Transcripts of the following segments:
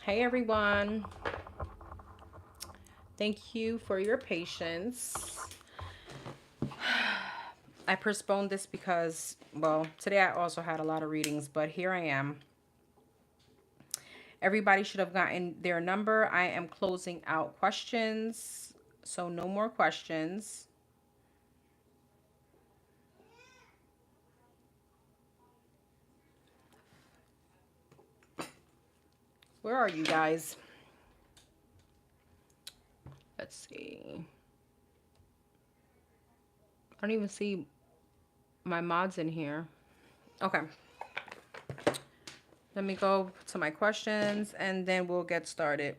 Hey everyone. Thank you for your patience. I postponed this because, well, today I also had a lot of readings, but here I am. Everybody should have gotten their number. I am closing out questions, so no more questions. Where are you guys? Let's see. I don't even see my mods in here. Okay. Let me go to my questions and then we'll get started.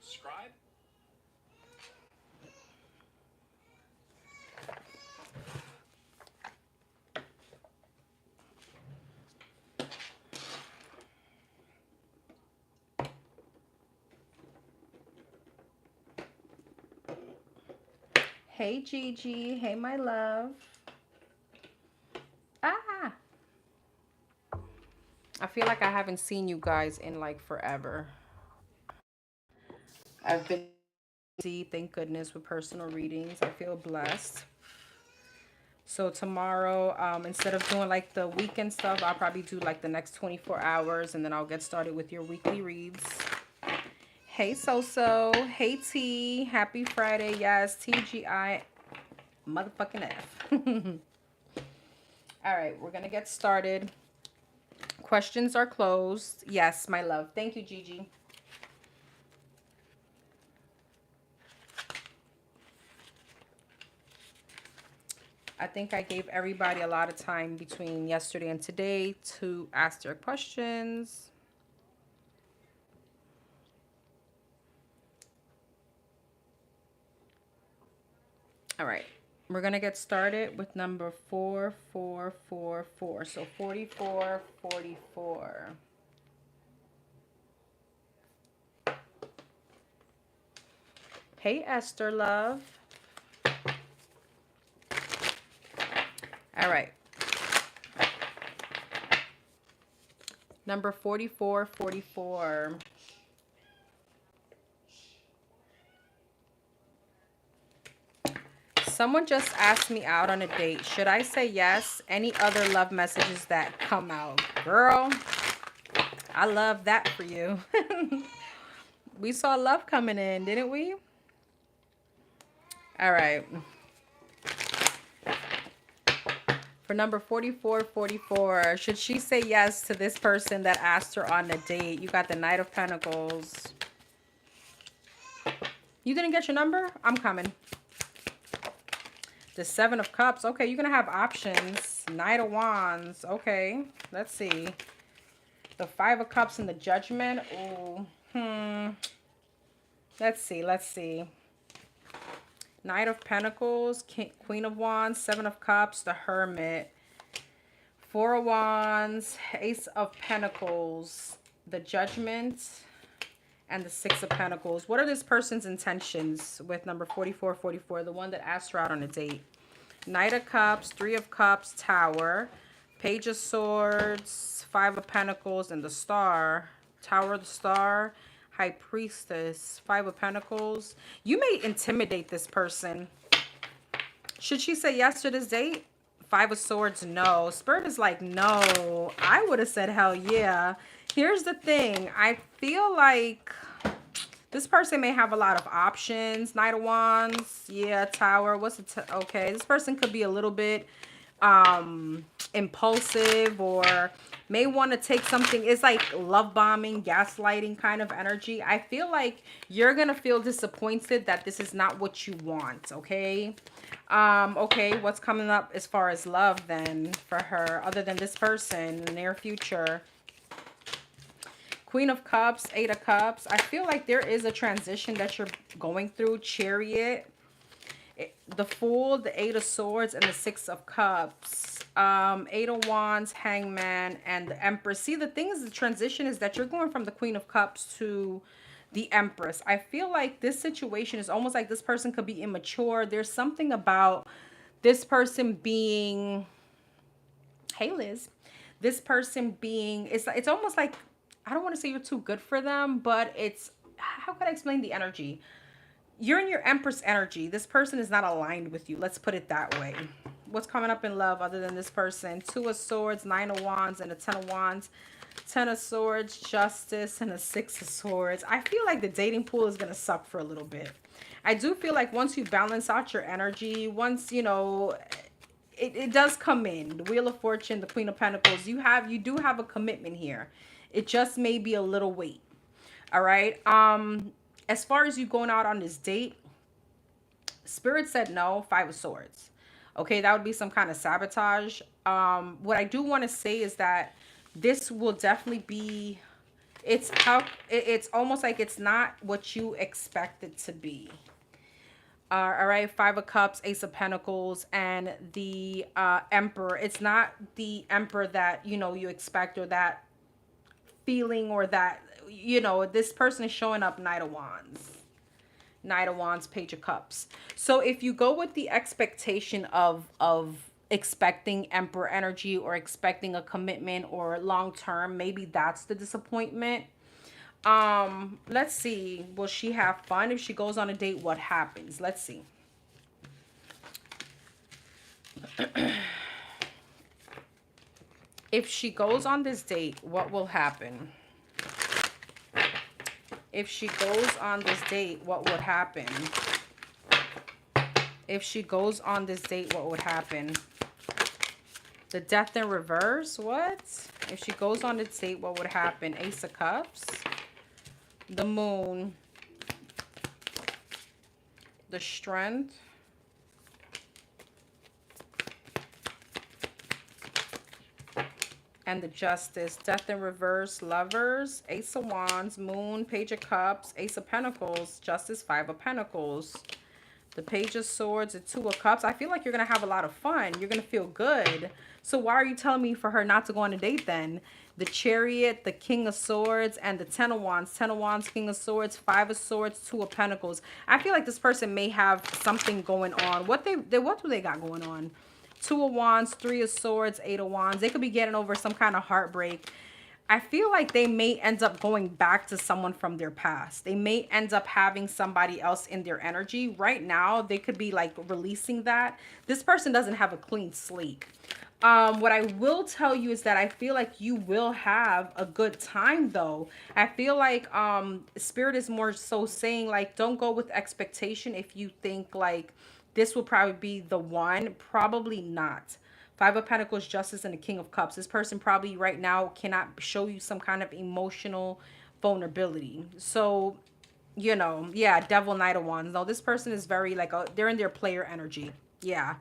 Subscribe. Hey Gigi. Hey my love. Ah. I feel like I haven't seen you guys in like forever. I've been busy, thank goodness, with personal readings. I feel blessed. So tomorrow, instead of doing like the weekend stuff, I'll probably do like the next 24 hours and then I'll get started with your weekly reads. Hey So. Hey T. Happy Friday. Yes, TGI motherfucking F. All right, we're going to get started. Questions are closed. Yes, my love. Thank you, Gigi. I think I gave everybody a lot of time between yesterday and today to ask their questions. All right. We're going to get started with number 4444. So 4444. Hey, Esther, love. All right. Number 4444. Someone just asked me out on a date. Should I say yes? Any other love messages that come out? Girl, I love that for you. We saw love coming in, didn't we? All right. For number 4444, should she say yes to this person that asked her on a date? You got the Knight of Pentacles. You didn't get your number? I'm coming. The Seven of Cups. Okay, you're going to have options. Knight of Wands. Okay, let's see. The Five of Cups and the Judgment. Oh, Let's see. Knight of Pentacles, Queen of Wands, Seven of Cups, the Hermit, Four of Wands, Ace of Pentacles, the Judgment, and the Six of Pentacles. What are this person's intentions with number 4444, the one that asked her out on a date? Knight of Cups, Three of Cups, Tower, Page of Swords, Five of Pentacles, and the Star. Tower of the Star, High Priestess, Five of Pentacles. You may intimidate this person. Should she say yes to this date? Five of Swords, no. Spirit is like, no. I would have said hell yeah. Here's the thing. I feel like this person may have a lot of options. Knight of Wands, yeah, Tower. What's the okay? This person could be a little bit impulsive or may want to take something. It's like love bombing, gaslighting kind of energy. I feel like you're gonna feel disappointed that this is not what you want. Okay. Okay, what's coming up as far as love then for her other than this person in the near future? Queen of Cups, Eight of Cups. I feel like there is a transition that you're going through. Chariot. The Fool, the Eight of Swords, and the Six of Cups. Eight of Wands, Hangman, and the Empress. See, the thing is, the transition is that you're going from the Queen of Cups to the Empress. I feel like this situation is almost like this person could be immature. There's something about this person being, hey Liz, this person being, it's almost like, I don't want to say you're too good for them, but it's, how can I explain the energy? You're in your Empress energy. This person is not aligned with you. Let's put it that way. What's coming up in love other than this person? Two of Swords, Nine of Wands, and a Ten of Wands. Ten of Swords, Justice, and a Six of Swords. I feel like the dating pool is going to suck for a little bit. I do feel like once you balance out your energy, once, you know, it does come in. The Wheel of Fortune, the Queen of Pentacles. You do have a commitment here. It just may be a little weight. All right. As far as you going out on this date, Spirit said no. Five of Swords. Okay, that would be some kind of sabotage. What I do want to say is that this will definitely be, it's almost like it's not what you expect it to be. All right, Five of Cups, Ace of Pentacles, and the Emperor. It's not the Emperor that, you know, you expect, or that feeling, or that, you know, this person is showing up Knight of Wands. Knight of Wands, Page of Cups. So if you go with the expectation of expecting Emperor energy, or expecting a commitment, or long term, maybe that's the disappointment. Let's see. Will she have fun? If she goes on a date, what happens? Let's see. If she goes on this date, what will happen? If she goes on this date, what would happen? If she goes on this date, what would happen? The Death in reverse? What? If she goes on this date, what would happen? Ace of Cups. The Moon. The Strength. And the Justice. Death in reverse, Lovers, Ace of Wands, Moon, Page of Cups, Ace of Pentacles, Justice, Five of Pentacles, the Page of Swords, the Two of Cups. I feel like you're going to have a lot of fun. You're going to feel good. So why are you telling me for her not to go on a date then? The Chariot, the King of Swords, and the Ten of Wands. Ten of Wands, King of Swords, Five of Swords, Two of Pentacles. I feel like this person may have something going on. What do they got going on? Two of Wands, Three of Swords, Eight of Wands. They could be getting over some kind of heartbreak. I feel like they may end up going back to someone from their past. They may end up having somebody else in their energy. Right now, they could be like releasing that. This person doesn't have a clean slate. What I will tell you is that I feel like you will have a good time though. I feel like Spirit is more so saying like, don't go with expectation if you think like this will probably be the one. Probably not. Five of Pentacles, Justice, and the King of Cups. This person probably right now cannot show you some kind of emotional vulnerability. So, you know, yeah, Devil, Knight of Wands. No, this person is very like, they're in their player energy. Yeah,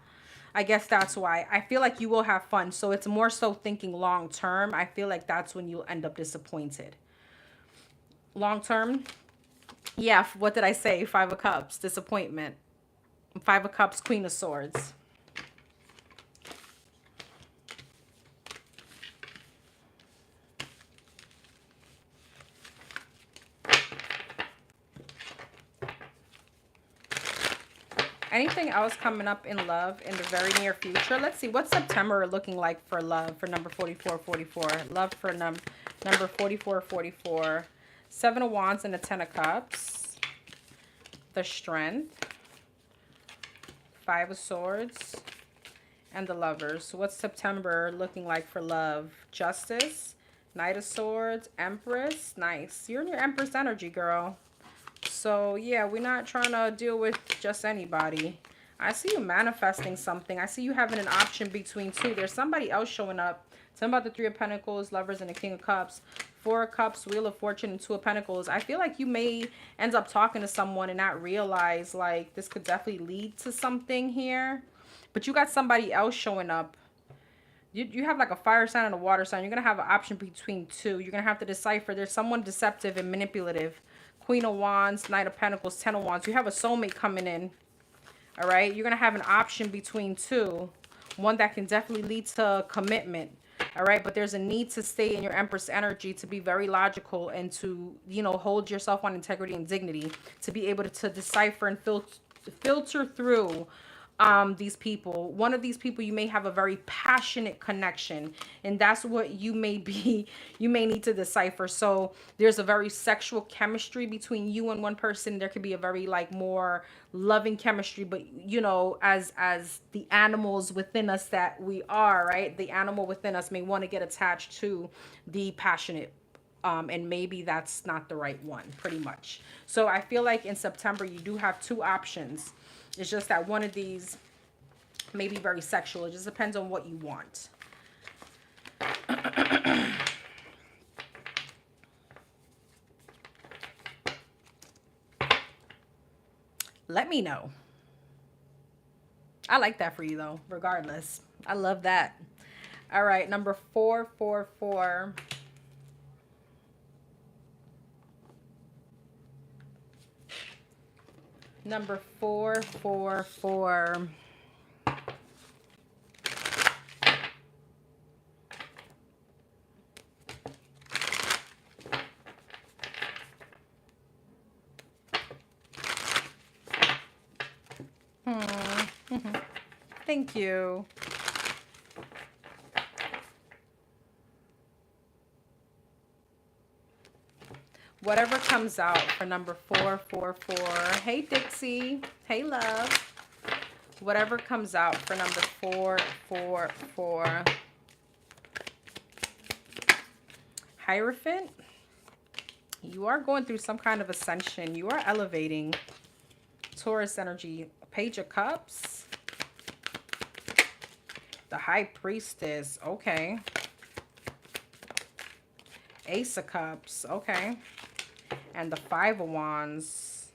I guess that's why. I feel like you will have fun. So it's more so thinking long term. I feel like that's when you'll end up disappointed. Long term. Yeah, what did I say? Five of Cups, disappointment. Five of Cups, Queen of Swords. Anything else coming up in love in the very near future? Let's see. What's September looking like for love for number 4444? Love for number 4444. Seven of Wands and the Ten of Cups. The Strength. Five of Swords. And the Lovers. So what's September looking like for love? Justice. Knight of Swords. Empress. Nice. You're in your Empress energy, girl. So, yeah, we're not trying to deal with just anybody. I see you manifesting something. I see you having an option between two. There's somebody else showing up. Something about the Three of Pentacles, Lovers, and the King of Cups. Four of Cups, Wheel of Fortune, and Two of Pentacles. I feel like you may end up talking to someone and not realize, like, this could definitely lead to something here. But you got somebody else showing up. You have, like, a fire sign and a water sign. You're going to have an option between two. You're going to have to decipher. There's someone deceptive and manipulative. Queen of Wands, Knight of Pentacles, Ten of Wands. You have a soulmate coming in. All right. You're going to have an option between two. One that can definitely lead to commitment. All right. But there's a need to stay in your Empress energy, to be very logical and to, hold yourself on integrity and dignity, to be able to decipher and filter through these people. One of these people, you may have a very passionate connection, and that's what you may be, you may need to decipher. So there's a very sexual chemistry between you and one person. There could be a very like more loving chemistry, but as the animals within us that we are, right, the animal within us may want to get attached to the passionate, and maybe that's not the right one, pretty much. So I feel like in September you do have two options. It's just that one of these may be very sexual. It just depends on what you want. Let me know. I like that for you though, regardless. I love that. All right, number 444. Number 444. Thank you. Whatever comes out for number 444. Hey, Dixie. Hey, love. Whatever comes out for number 444. Hierophant. You are going through some kind of ascension. You are elevating. Taurus energy. Page of Cups. The High Priestess. Okay. Ace of Cups. Okay. And the Five of Wands.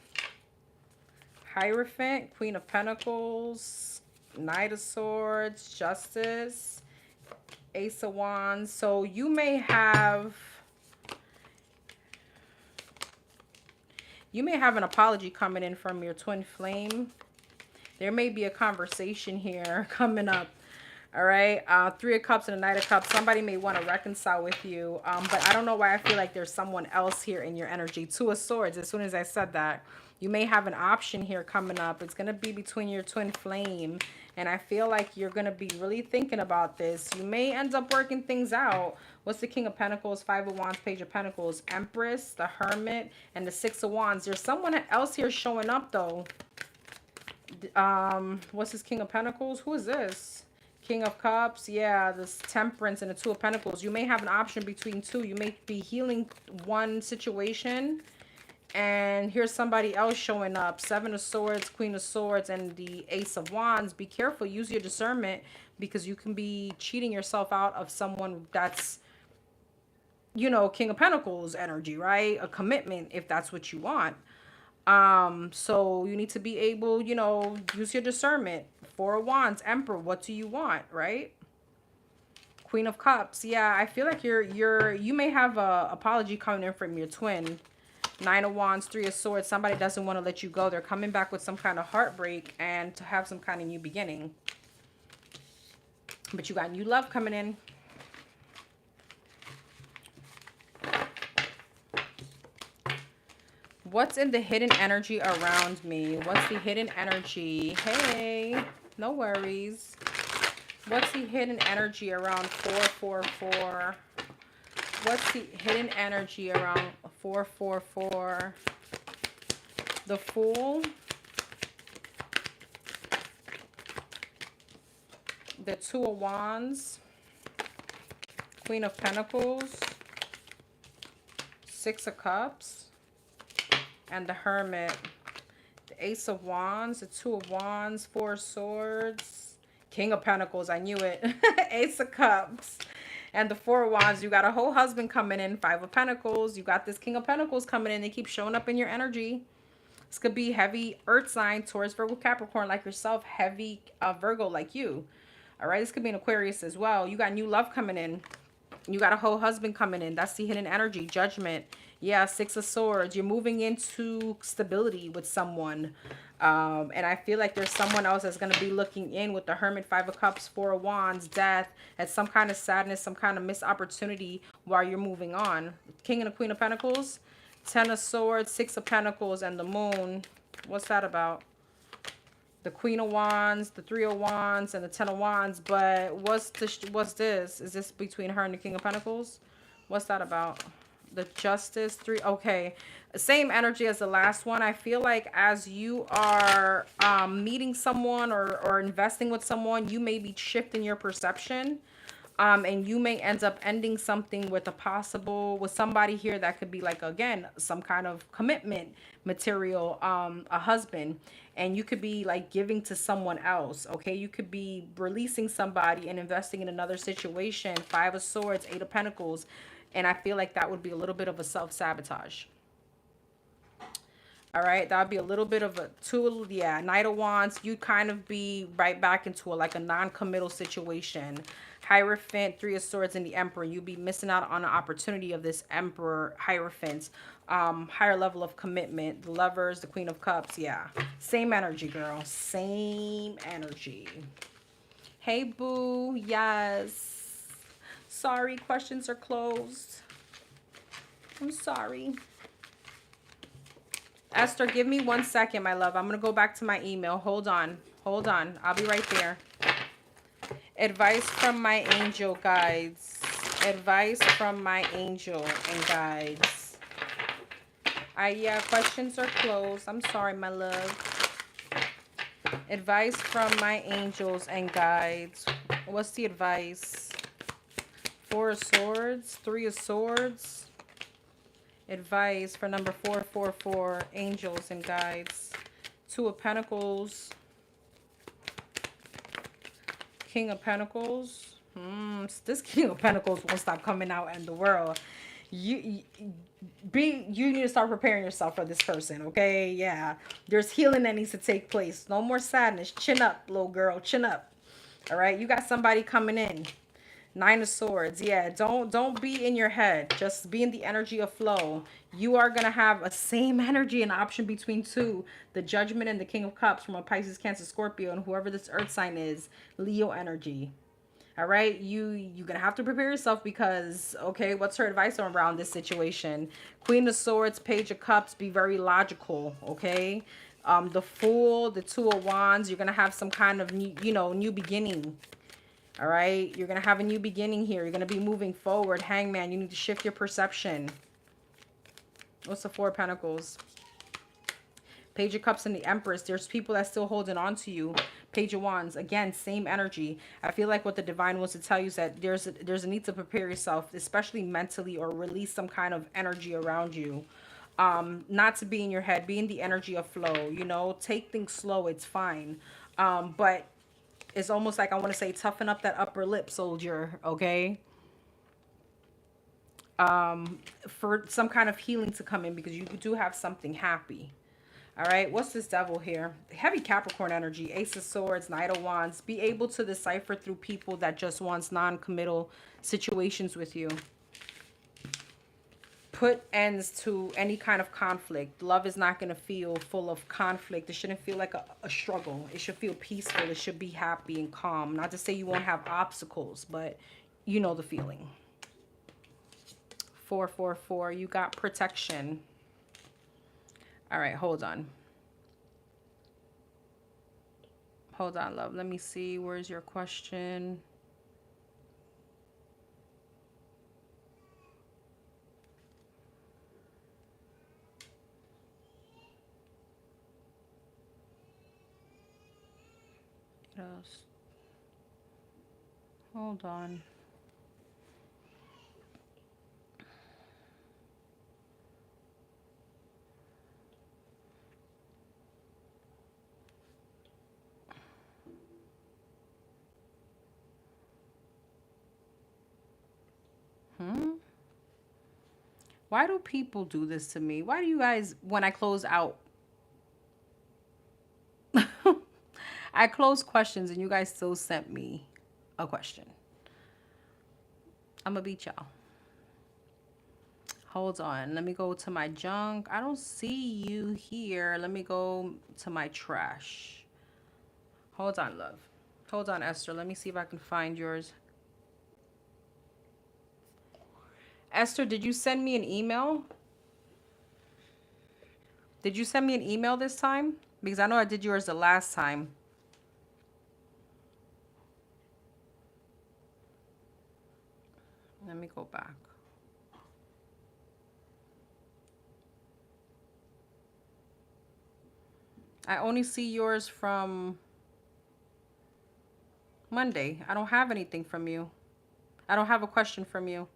Hierophant. Queen of Pentacles. Knight of Swords. Justice. Ace of Wands. So you may have an apology coming in from your twin flame. There may be a conversation here coming up. All right. Three of Cups and a Knight of Cups. Somebody may want to reconcile with you. But I don't know why I feel like there's someone else here in your energy. Two of Swords. As soon as I said that, you may have an option here coming up. It's going to be between your twin flame. And I feel like you're going to be really thinking about this. You may end up working things out. What's the King of Pentacles, Five of Wands, Page of Pentacles, Empress, the Hermit, and the Six of Wands. There's someone else here showing up, though. What's this King of Pentacles? Who is this? King of Cups. Yeah, this Temperance and the Two of Pentacles. You may have an option between two. You may be healing one situation, and here's somebody else showing up. Seven of Swords, Queen of Swords, and the Ace of Wands. Be careful. Use your discernment, because you can be cheating yourself out of someone that's, King of Pentacles energy, right? A commitment, if that's what you want. So you need to be able, use your discernment. Four of Wands, Emperor, what do you want, right? Queen of Cups. Yeah, I feel like you may have a apology coming in from your twin. Nine of Wands, Three of Swords. Somebody doesn't want to let you go. They're coming back with some kind of heartbreak and to have some kind of new beginning. But you got new love coming in. What's in the hidden energy around me? What's the hidden energy? Hey, no worries. What's the hidden energy around 444? What's the hidden energy around 444? The Fool. The Two of Wands. Queen of Pentacles. Six of Cups. And the Hermit. The Ace of Wands. The Two of Wands. Four of Swords. King of Pentacles. I knew it. Ace of Cups. And the Four of Wands. You got a whole husband coming in. Five of Pentacles. You got this King of Pentacles coming in. They keep showing up in your energy. This could be heavy Earth sign. Taurus, Virgo, Capricorn like yourself. Heavy Virgo like you. All right. This could be an Aquarius as well. You got new love coming in. You got a whole husband coming in. That's the hidden energy. Judgment. Yeah, Six of Swords. You're moving into stability with someone. And I feel like there's someone else that's going to be looking in with the Hermit, Five of Cups, Four of Wands, Death, at some kind of sadness, some kind of missed opportunity while you're moving on. King and the Queen of Pentacles, Ten of Swords, Six of Pentacles, and the Moon. What's that about? The Queen of Wands, the Three of Wands, and the Ten of Wands. But what's this? Is this between her and the King of Pentacles? What's that about? The Justice, three. Okay, same energy as the last one. I feel like as you are meeting someone or investing with someone, you may be shifting your perception. And you may end up ending something with with somebody here that could be like, again, some kind of commitment material, a husband, and you could be like giving to someone else. Okay, you could be releasing somebody and investing in another situation. Five of Swords, Eight of Pentacles, and I feel like that would be a little bit of a self-sabotage. All right, that would be a little bit of a tool. Yeah, Knight of Wands, you kind of be right back into like a non-committal situation. Hierophant, Three of Swords, and the Emperor. You'd be missing out on an opportunity of this Emperor, Hierophant. Higher level of commitment. The Lovers, the Queen of Cups. Yeah, same energy, girl. Same energy. Hey, boo. Yes. Sorry, questions are closed. I'm sorry. Esther, give me 1 second, my love. I'm going to go back to my email. Hold on. Hold on. I'll be right there. Advice from my angel guides. Advice from my angel and guides. Yeah, questions are closed. I'm sorry, my love. Advice from my angels and guides. What's the advice? Four of Swords. Three of Swords. Advice for number 444, angels and guides. Two of Pentacles. King of Pentacles. This King of Pentacles won't stop coming out in the world. You need to start preparing yourself for this person, okay? Yeah. There's healing that needs to take place. No more sadness. Chin up, little girl. Chin up. All right? You got somebody coming in. Nine of Swords. Yeah, don't be in your head. Just be in the energy of flow. You are going to have a same energy and option between two. The Judgment and the King of Cups from a Pisces, Cancer, Scorpio, and whoever this earth sign is. Leo energy. All right, you're going to have to prepare yourself because, okay, what's her advice around this situation? Queen of Swords, Page of Cups, be very logical, okay? The Fool, the Two of Wands, you're going to have some kind of, new beginning. All right, you're going to have a new beginning here. You're going to be moving forward. Hangman, you need to shift your perception. What's the Four of Pentacles? Page of Cups and the Empress. There's people that's still holding on to you. Page of Wands. Again, same energy. I feel like what the divine wants to tell you is that there's a need to prepare yourself, especially mentally, or release some kind of energy around you. Not to be in your head. Be in the energy of flow. Take things slow. It's fine. But it's almost like I want to say toughen up that upper lip, soldier, okay? For some kind of healing to come in because you do have something happy. All right, what's this Devil here? Heavy Capricorn energy, Ace of Swords, Knight of Wands. Be able to decipher through people that just wants non-committal situations with you. Put ends to any kind of conflict. Love is not going to feel full of conflict. It shouldn't feel like a struggle. It should feel peaceful. It should be happy and calm. Not to say you won't have obstacles, but you know the feeling. 444, you got protection. All right, hold on. Hold on, love. Let me see. Where's your question? Just hold on. Why do people do this to me? Why do you guys, when I close out, I close questions and you guys still sent me a question. I'm gonna beat y'all. Hold on. Let me go to my junk. I don't see you here. Let me go to my trash. Hold on, love. Hold on, Esther. Let me see if I can find yours. Esther, did you send me an email? Did you send me an email this time? Because I know I did yours the last time. Let me go back. I only see yours from Monday. I don't have anything from you. I don't have a question from you.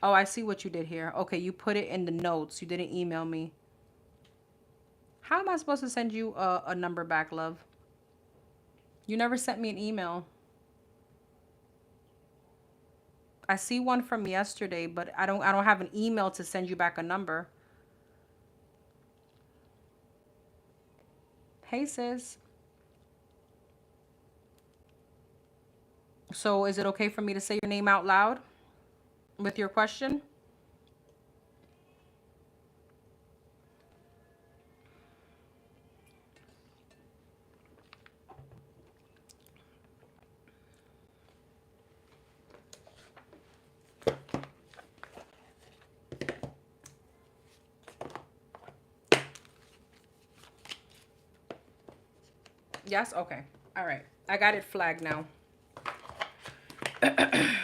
Oh, I see what you did here. Okay, you put it in the notes. You didn't email me. How am I supposed to send you a number back, love? You never sent me an email. I see one from yesterday, but I don't have an email to send you back a number. Hey, sis. So is it okay for me to say your name out loud with your question? Yes? Okay. All right. I got it flagged now. Let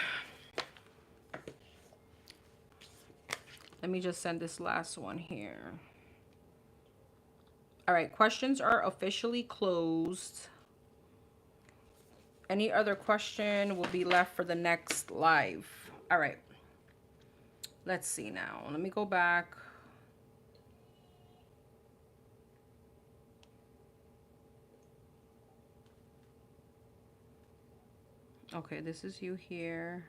me just send this last one here. All right. Questions are officially closed. Any other question will be left for the next live. All right. Let's see now. Let me go back. Okay, this is you here.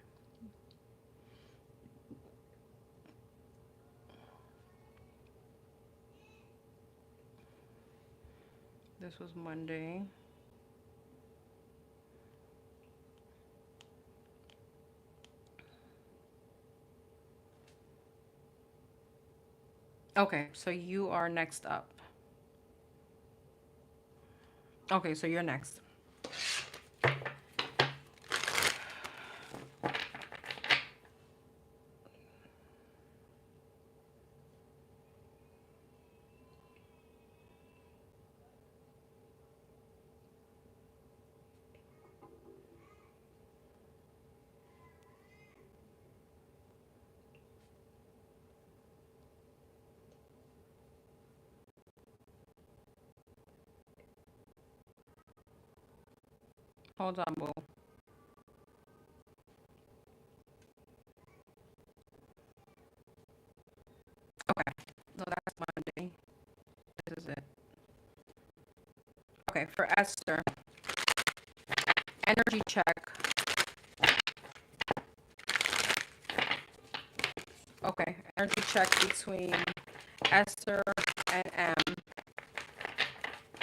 This was Monday. Okay, so you are next up. Okay, so you're next. Hold on, boo. Okay, no, that's Monday. This is it. Okay, for Esther, energy check. Okay, energy check between Esther and M.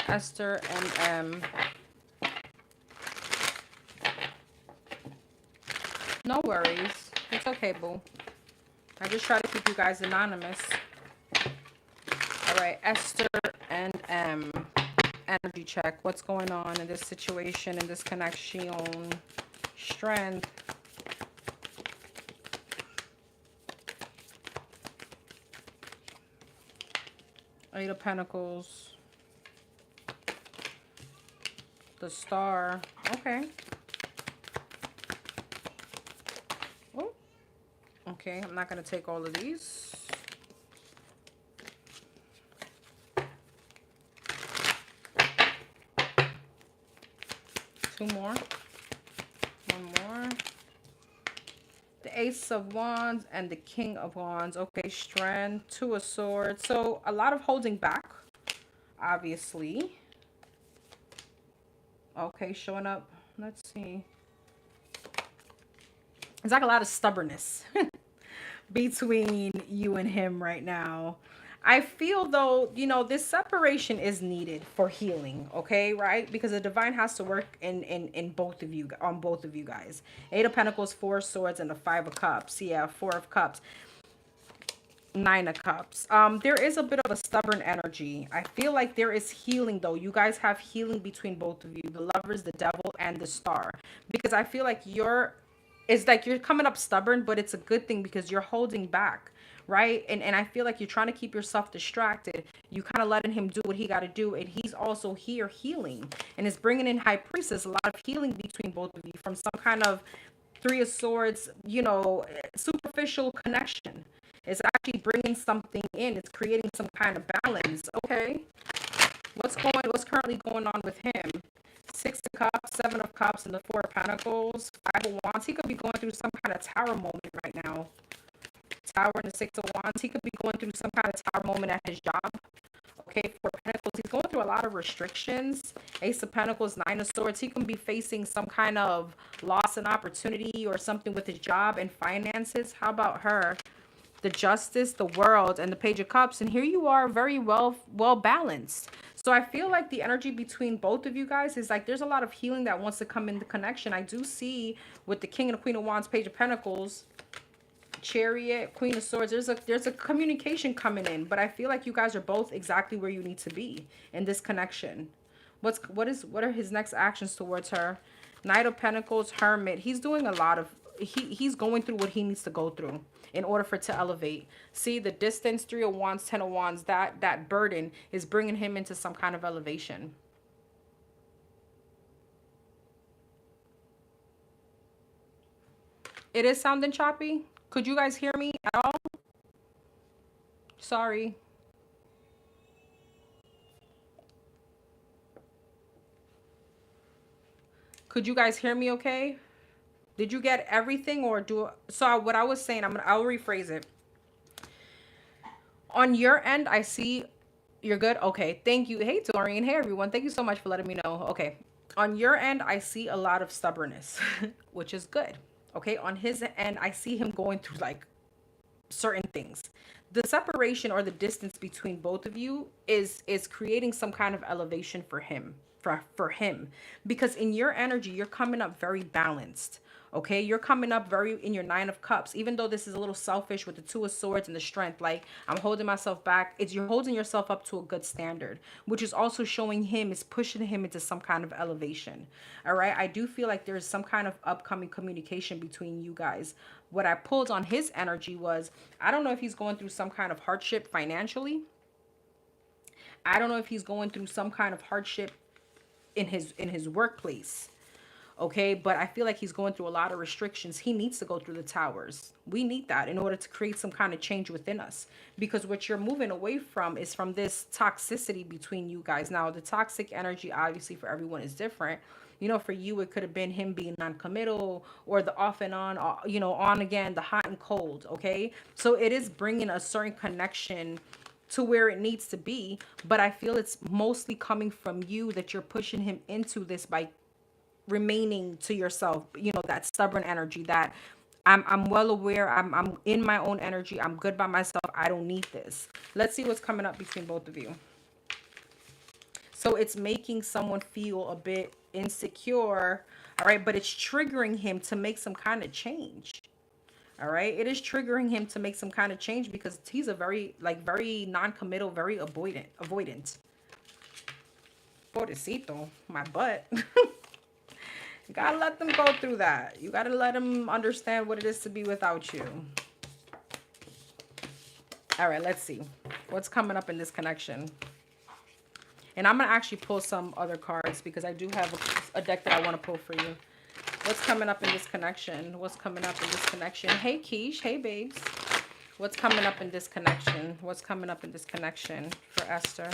Esther and M. No worries. It's okay, boo. I just try to keep you guys anonymous. All right, Esther and M. Energy check. What's going on in this situation, in this connection? Strength. Eight of Pentacles. The Star. Okay. Oh. Okay, I'm not going to take all of these. Two more. One more. The Ace of Wands and the King of Wands. Okay, Strength. Two of Swords. So a lot of holding back, obviously. Okay, showing up. Let's see. It's like a lot of stubbornness between you and him right now. I feel though, this separation is needed for healing, okay, right? Because the divine has to work in both of you, on both of you guys. Eight of Pentacles, Four of Swords, and the Five of Cups. Yeah, Four of Cups. Nine of Cups. There is a bit of a stubborn energy. I feel like there is healing though. You guys have healing between both of you, the Lovers, the Devil, and the Star. Because I feel like it's like you're coming up stubborn, but it's a good thing because you're holding back, right? And I feel like you're trying to keep yourself distracted. You kind of letting him do what he got to do, and he's also here healing, and it's bringing in High Priestess, a lot of healing between both of you from some kind of Three of Swords, superficial connection. It's actually bringing something in. It's creating some kind of balance. Okay. What's currently going on with him? Six of Cups, Seven of Cups, and the Four of Pentacles, Five of Wands. He could be going through some kind of tower moment right now. Tower and the Six of Wands. He could be going through some kind of tower moment at his job. Okay, Four of Pentacles. He's going through a lot of restrictions. Ace of Pentacles, Nine of Swords. He can be facing some kind of loss in opportunity or something with his job and finances. How about her? The Justice, the World, and the Page of Cups. And here you are, very well balanced. So I feel like the energy between both of you guys is like there's a lot of healing that wants to come in the connection. I do see with the King and the Queen of Wands, Page of Pentacles, Chariot, Queen of Swords, there's a communication coming in, but I feel like you guys are both exactly where you need to be in this connection. What are his next actions towards her? Knight of Pentacles, Hermit. He's doing a lot of he's going through what he needs to go through in order for it to elevate. See the distance, Three of Wands, Ten of Wands, that burden is bringing him into some kind of elevation. It is sounding choppy. Could you guys hear me at all? Sorry. Could you guys hear me okay? Did you get everything or so what I was saying, I'll rephrase it. On your end, I see you're good. Okay. Thank you. Hey, Dorian. Hey, everyone. Thank you so much for letting me know. Okay. On your end, I see a lot of stubbornness, which is good. Okay. On his end, I see him going through like certain things. The separation or the distance between both of you is creating some kind of elevation for him, for him, because in your energy you're coming up very balanced. Okay, you're coming up very in your Nine of Cups, even though this is a little selfish with the Two of Swords and the Strength, like I'm holding myself back. It's you're holding yourself up to a good standard, which is also showing him, is pushing him into some kind of elevation. All right, I do feel like there's some kind of upcoming communication between you guys. What I pulled on his energy was, I don't know if he's going through some kind of hardship financially. I don't know if he's going through some kind of hardship in his workplace. Okay, but I feel like he's going through a lot of restrictions. He needs to go through the towers. We need that in order to create some kind of change within us, because what you're moving away from is from this toxicity between you guys. Now, the toxic energy obviously for everyone is different. For you, it could have been him being non-committal, or the off and on, on again, the hot and cold. Okay, so it is bringing a certain connection to where it needs to be, but I feel it's mostly coming from you, that you're pushing him into this by remaining to yourself, that stubborn energy, that I'm well aware, I'm in my own energy, I'm good by myself, I don't need this. Let's see what's coming up between both of you. So it's making someone feel a bit insecure, all right, but it's triggering him to make some kind of change. All right, it is triggering him to make some kind of change because he's a very non-committal, very avoidant. Pobrecito, my butt. You gotta let them go through that. You gotta let them understand what it is to be without you. All right, let's see what's coming up in this connection. And I'm gonna actually pull some other cards because I do have a deck that I want to pull for you. What's coming up in this connection? What's coming up in this connection? Hey, Keish. Hey, babes. What's coming up in this connection? What's coming up in this connection for Esther?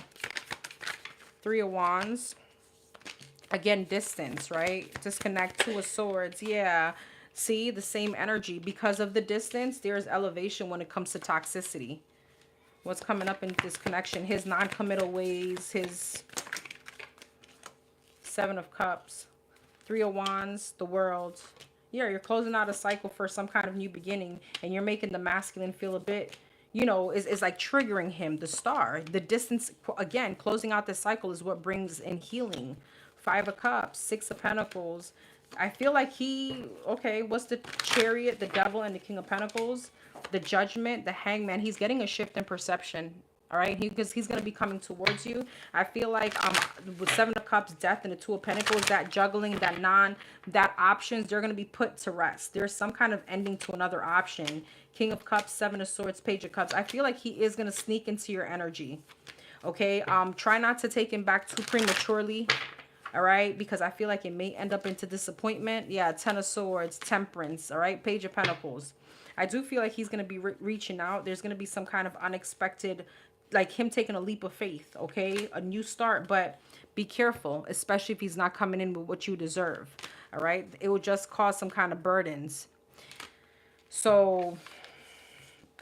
Three of Wands. Again, distance, right? Disconnect. Two of Swords. Yeah. See, the same energy. Because of the distance, there's elevation when it comes to toxicity. What's coming up in this connection? His non-committal ways. His Seven of Cups. Three of Wands. The World. Yeah, you're closing out a cycle for some kind of new beginning. And you're making the masculine feel a bit, you know, is like triggering him. The star, the distance, again, closing out the cycle is what brings in healing. Five of Cups, Six of Pentacles. I feel like okay, what's the Chariot, the Devil, and the King of Pentacles? The Judgment, the Hangman. He's getting a shift in perception. All right, because he's going to be coming towards you. I feel like with Seven of Cups, Death, and the Two of Pentacles, that juggling, that options, they're going to be put to rest. There's some kind of ending to another option. King of Cups, Seven of Swords, Page of Cups. I feel like he is going to sneak into your energy. Okay, try not to take him back too prematurely. All right, because I feel like it may end up into disappointment. Yeah, Ten of Swords, Temperance. All right, Page of Pentacles. I do feel like he's going to be reaching out. There's going to be some kind of unexpected, like him taking a leap of faith, okay? A new start, but be careful, especially if he's not coming in with what you deserve, all right? It will just cause some kind of burdens. So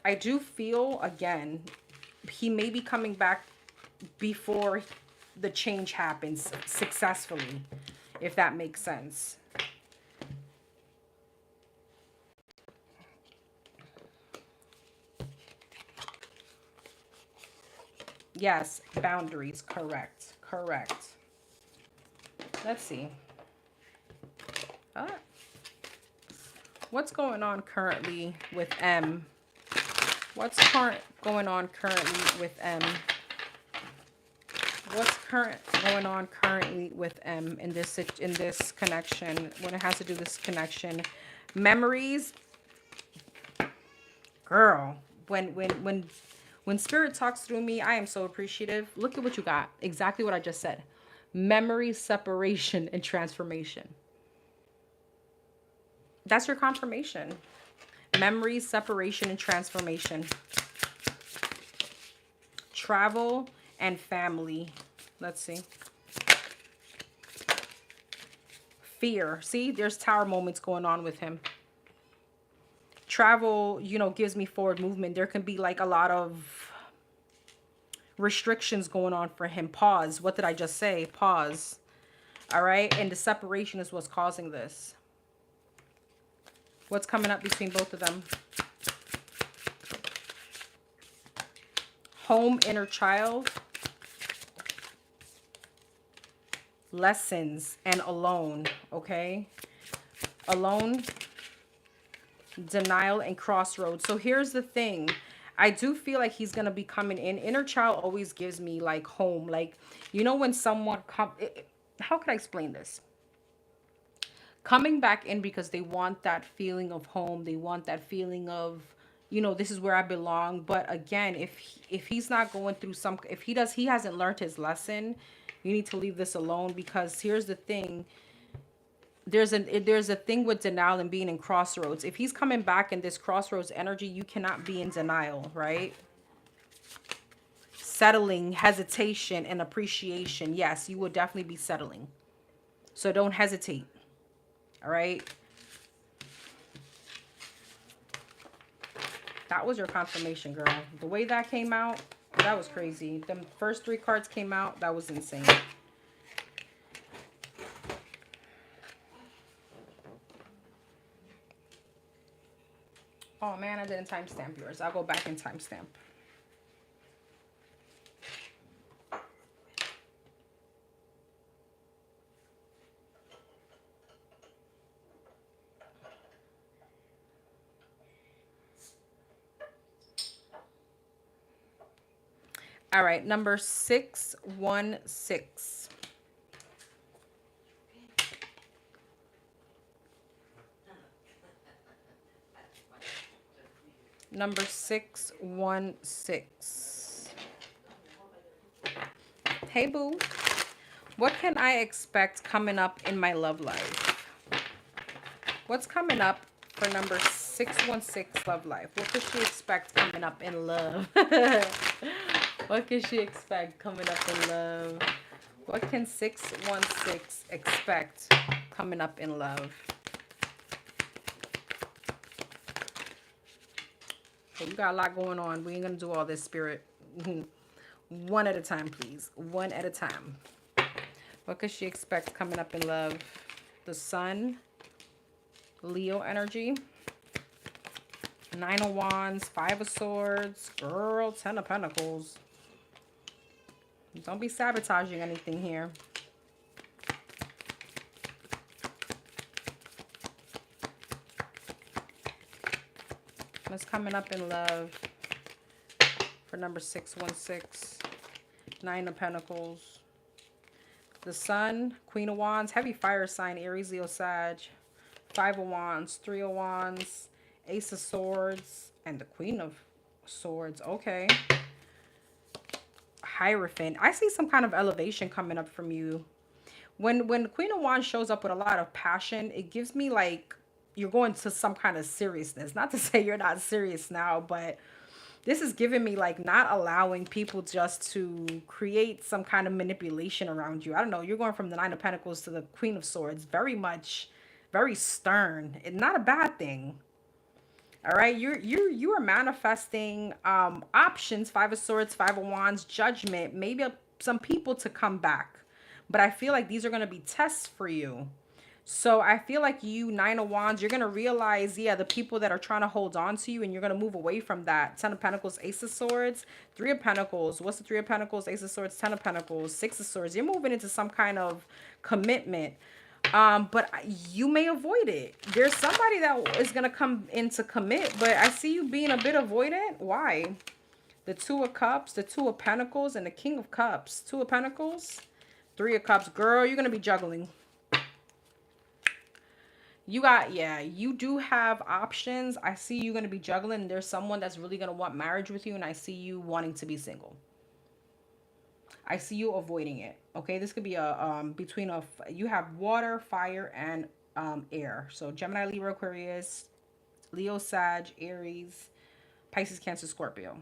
I do feel, again, he may be coming back before the change happens successfully, if that makes sense. Yes, boundaries, correct, correct. Let's see. What's going on currently with M? What's going on currently with M? What's going on currently with M in this connection? When it has to do this connection, memories. Girl, when spirit talks through me, I am so appreciative. Look at what you got. Exactly what I just said. Memory, separation, and transformation. That's your confirmation. Memory, separation, and transformation. Travel and family. Let's see. Fear. See, there's tower moments going on with him. Travel, you know, gives me forward movement. There can be like a lot of restrictions going on for him. Pause. What did I just say? Pause. All right. And the separation is what's causing this. What's coming up between both of them? Home, inner child. Lessons and alone. Okay. Alone. Denial and crossroads. So here's the thing. I do feel like he's going to be coming in. Inner child always gives me like home. Like, you know, when someone how can I explain this? Coming back in because they want that feeling of home. They want that feeling of, you know, this is where I belong. But again, if he's not going through if he hasn't learned his lesson, you need to leave this alone, because here's the thing. There's a thing with denial and being in crossroads. If he's coming back in this crossroads energy, you cannot be in denial, right? Settling, hesitation, and appreciation. Yes, you will definitely be settling. So don't hesitate. All right. That was your confirmation, girl. The way that came out, that was crazy. The first 3 cards came out. That was insane. Oh man, I didn't timestamp yours. I'll go back and timestamp. All right, number 616. Number 616. Hey, boo. What can I expect coming up in my love life? What's coming up for number 616 love life? What could she expect coming up in love? What can she expect coming up in love? What can 616 expect coming up in love? Okay, you got a lot going on. We ain't going to do all this, spirit. One at a time, please. One at a time. What could she expect coming up in love? The Sun. Leo energy. Nine of Wands, Five of Swords, girl, Ten of Pentacles. Don't be sabotaging anything here. What's coming up in love for number 616? Nine of Pentacles. The Sun, Queen of Wands, heavy fire sign, Aries, Leo, Sag. Five of Wands, Three of Wands, Ace of Swords, and the Queen of Swords. Okay. Hierophant. I see some kind of elevation coming up from you. When the Queen of Wands shows up with a lot of passion, it gives me like you're going to some kind of seriousness. Not to say you're not serious now, but this is giving me like not allowing people just to create some kind of manipulation around you. I don't know. You're going from the Nine of Pentacles to the Queen of Swords. Very stern. It's not a bad thing. All right, you are manifesting options, Five of Swords, Five of Wands, judgment, maybe some people to come back. But I feel like these are going to be tests for you. So I feel like you, Nine of Wands, you're going to realize, yeah, the people that are trying to hold on to you, and you're going to move away from that. Ten of Pentacles, Ace of Swords, Three of Pentacles. What's the Three of Pentacles, Ace of Swords, Ten of Pentacles, Six of Swords. You're moving into some kind of commitment. But you may avoid it. There's somebody that is going to come in to commit, but I see you being a bit avoidant. Why? The Two of Cups, the Two of Pentacles, and the King of Cups. Two of Pentacles, Three of Cups. Girl, you're going to be juggling. You got, yeah, you do have options. I see you going to be juggling. There's someone that's really going to want marriage with you, and I see you wanting to be single. I see you avoiding it. Okay, this could be a between a you have water, fire, and air. So Gemini, Libra, Aquarius, Leo, Sag, Aries, Pisces, Cancer, Scorpio.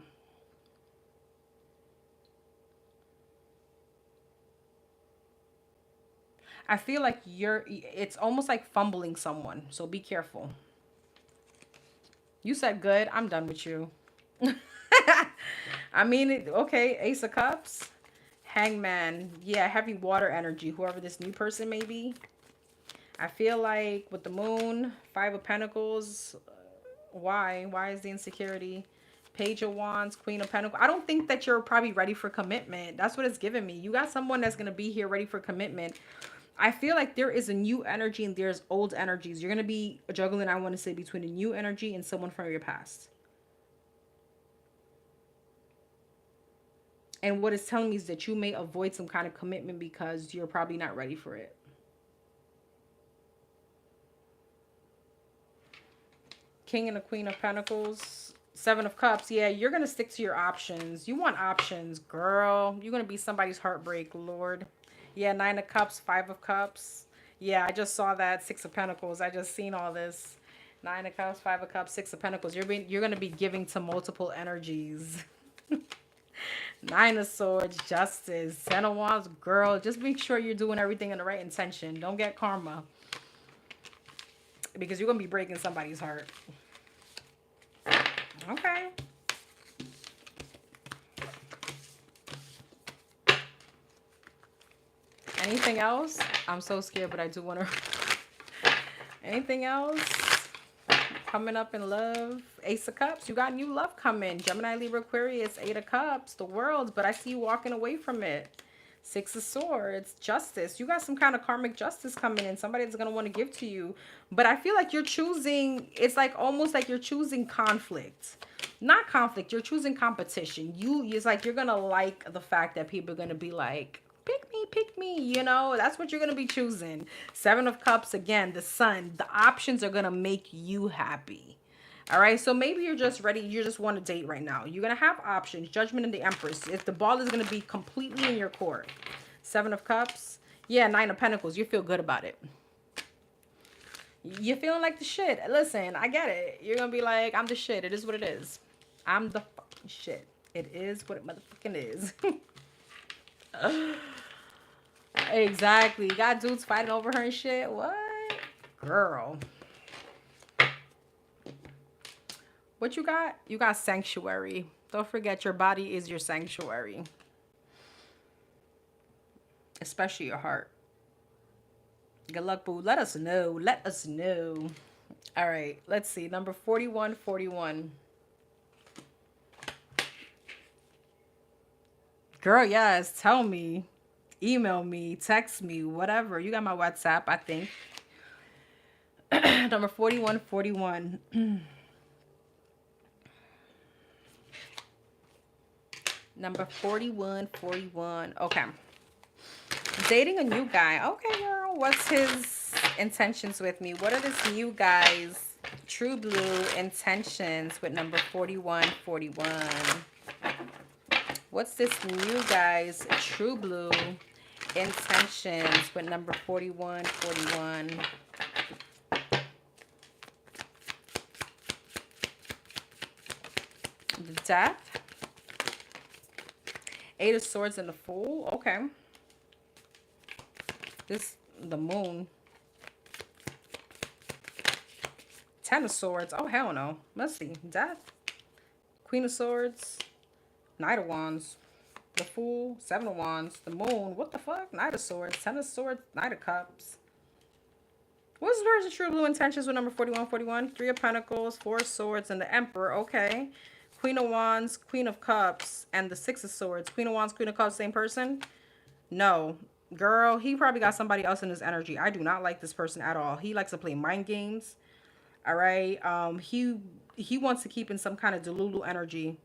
I feel like it's almost like fumbling someone. So be careful. You said good. I'm done with you. I mean, okay, Ace of Cups. Hangman. Yeah, heavy water energy. Whoever this new person may be. I feel like with the Moon, Five of Pentacles. Why? Why is the insecurity? Page of Wands, Queen of Pentacles. I don't think that you're probably ready for commitment. That's what it's giving me. You got someone that's going to be here ready for commitment. I feel like there is a new energy and there's old energies. You're going to be juggling, I want to say, between a new energy and someone from your past. And what it's telling me is that you may avoid some kind of commitment because you're probably not ready for it. King and the Queen of Pentacles. Seven of Cups. Yeah, you're going to stick to your options. You want options, girl. You're going to be somebody's heartbreak, Lord. Yeah, Nine of Cups, Five of Cups. Yeah, I just saw that. Six of Pentacles. I just seen all this. Nine of Cups, Five of Cups, Six of Pentacles. You're going to be giving to multiple energies. Nine of Swords, Justice, Ten of Wands, girl. Just make sure you're doing everything in the right intention. Don't get karma. Because you're going to be breaking somebody's heart. Okay. Anything else? I'm so scared, but I do want to... Anything else? Coming up in love. Ace of Cups. You got new love coming. Gemini, Libra, Aquarius. Eight of Cups. The World. But I see you walking away from it. Six of Swords. Justice. You got some kind of karmic justice coming in. Somebody that's going to want to give to you. But I feel like you're choosing... It's like almost like you're choosing conflict. Not conflict. You're choosing competition. It's like you're going to like the fact that people are going to be like... Pick me, you know, that's what you're going to be choosing. Seven of Cups, again, the Sun. The options are going to make you happy. All right, so maybe you're just ready. You just want to date right now. You're going to have options. Judgment and the Empress. If the ball is going to be completely in your court. Seven of Cups. Yeah, Nine of Pentacles. You feel good about it. You're feeling like the shit. Listen, I get it. You're going to be like, I'm the shit. It is what it is. I'm the fucking shit. It is what it motherfucking is. Exactly. You got dudes fighting over her and shit. What? Girl. What you got? You got sanctuary. Don't forget your body is your sanctuary. Especially your heart. Good luck, boo. Let us know. Let us know. All right, let's see. Number 4141. Girl, yes, tell me. Email me, text me, whatever. You got my WhatsApp, I think. Number 4141. Number 4141. Okay. Dating a new guy. Okay, girl. What's his intentions with me? What are this new guy's true blue intentions with number 4141? What's this new guy's true blue intentions with number 4141? The Death. Eight of Swords and the Fool. Okay. The Moon. Ten of Swords. Oh, hell no. Let's see. Death. Queen of Swords. Knight of Wands. The Fool. Seven of Wands. The Moon. What the fuck? Knight of Swords. Ten of Swords. Knight of Cups. What's the true blue intentions with number 4141? Three of Pentacles. Four of Swords. And the Emperor. Okay. Queen of Wands. Queen of Cups. And the Six of Swords. Queen of Wands. Queen of Cups. Same person? No. Girl, he probably got somebody else in his energy. I do not like this person at all. He likes to play mind games. All right. He wants to keep in some kind of Delulu energy.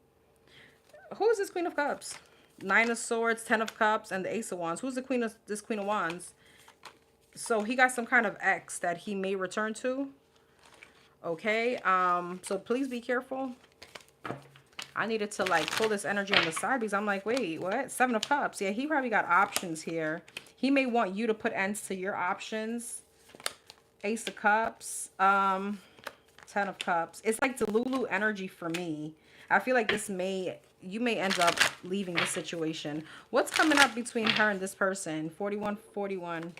Who is this Queen of Cups? Nine of Swords, Ten of Cups, and the Ace of Wands. Who's the Queen of this Queen of Wands? So he got some kind of ex that he may return to. Okay. So please be careful. I needed to like pull this energy on the side because I'm like, wait, what? Seven of Cups. Yeah, he probably got options here. He may want you to put ends to your options. Ace of Cups. Ten of Cups. It's like Delulu energy for me. I feel like you may end up leaving this situation. What's coming up between her and this person? 4141.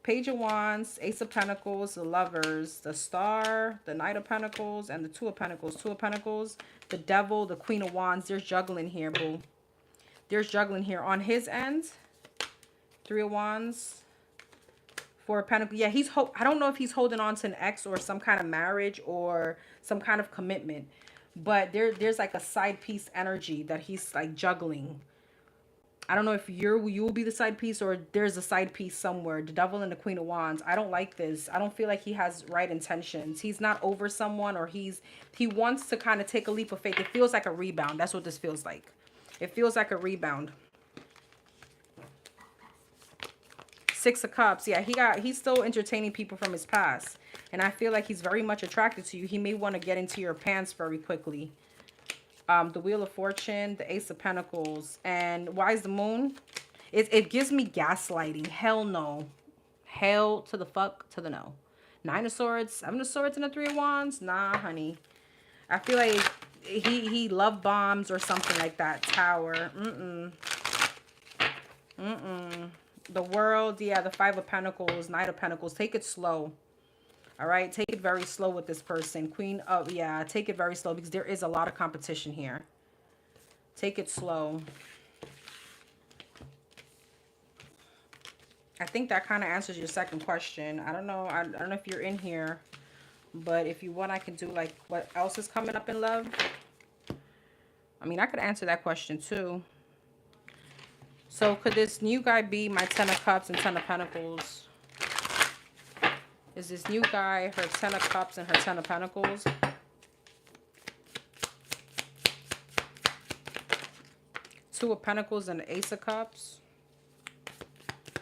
Page of Wands, Ace of Pentacles, the Lovers, the Star, the Knight of Pentacles, and the Two of Pentacles. Two of Pentacles, the Devil, the Queen of Wands. There's juggling here, boo. There's juggling here. On his end, Three of Wands, Four of Pentacles. Yeah, I don't know if he's holding on to an ex or some kind of marriage or some kind of commitment. But there's like a side piece energy that he's like juggling. I don't know if you'll be the side piece or there's a side piece somewhere. The Devil and the Queen of Wands. I don't like this. I don't feel like he has right intentions. He's not over someone, or he wants to kind of take a leap of faith. It feels like a rebound. That's what this feels like. It feels like a rebound. Six of Cups. Yeah, he's still entertaining people from his past. And I feel like he's very much attracted to you. He may want to get into your pants very quickly. The Wheel of Fortune, the Ace of Pentacles, and why is the Moon? It gives me gaslighting. Hell no. Hell to the fuck to the no. Nine of Swords, Seven of Swords, and the Three of Wands. Nah, honey. I feel like he love bombs or something like that. Tower. The World, yeah, the Five of Pentacles, Knight of Pentacles. Take it slow. All right, take it very slow with this person. Queen of, yeah, take it very slow because there is a lot of competition here. Take it slow. I think that kind of answers your second question. I don't know. I don't know if you're in here, but if you want, I can do like what else is coming up in love. I mean, I could answer that question too. So could this new guy be my Ten of Cups and Ten of Pentacles? Is this new guy her Ten of Cups and her Ten of Pentacles? Two of Pentacles and the Ace of Cups.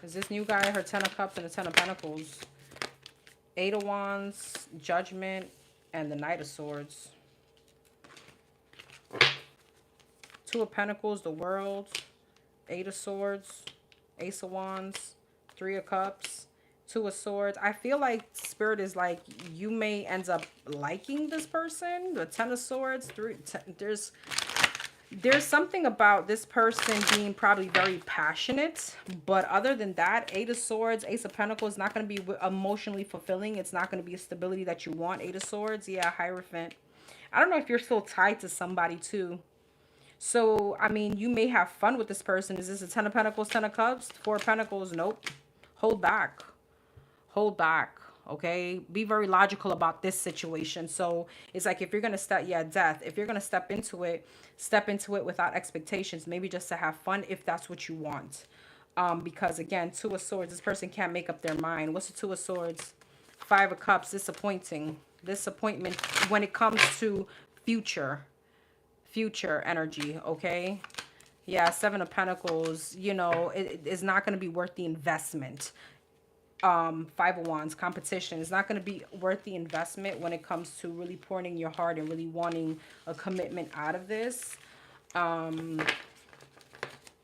Is this new guy her Ten of Cups and the Ten of Pentacles? Eight of Wands, Judgment, and the Knight of Swords. Two of Pentacles, the World. Eight of Swords, Ace of Wands, Three of Cups, Two of Swords. I feel like Spirit is like you may end up liking this person. The Ten of Swords, there's something about this person being probably very passionate, but other than that, Eight of Swords, Ace of Pentacles is not going to be emotionally fulfilling. It's not going to be a stability that you want. Eight of Swords, yeah, Hierophant. I don't know if you're still tied to somebody too. So, I mean, you may have fun with this person. Is this a Ten of Pentacles, Ten of Cups? Four of Pentacles, nope. Hold back. Hold back. Okay, be very logical about this situation. So it's like, if you're gonna step, yeah, death, if you're gonna step into it without expectations, maybe just to have fun, if that's what you want. Because again, Two of Swords, this person can't make up their mind. What's the Two of Swords? Five of Cups, disappointment when it comes to future energy. Okay, yeah, Seven of Pentacles, you know, it is not going to be worth the investment. Five of Wands, competition is not going to be worth the investment when it comes to really pouring in your heart and really wanting a commitment out of this.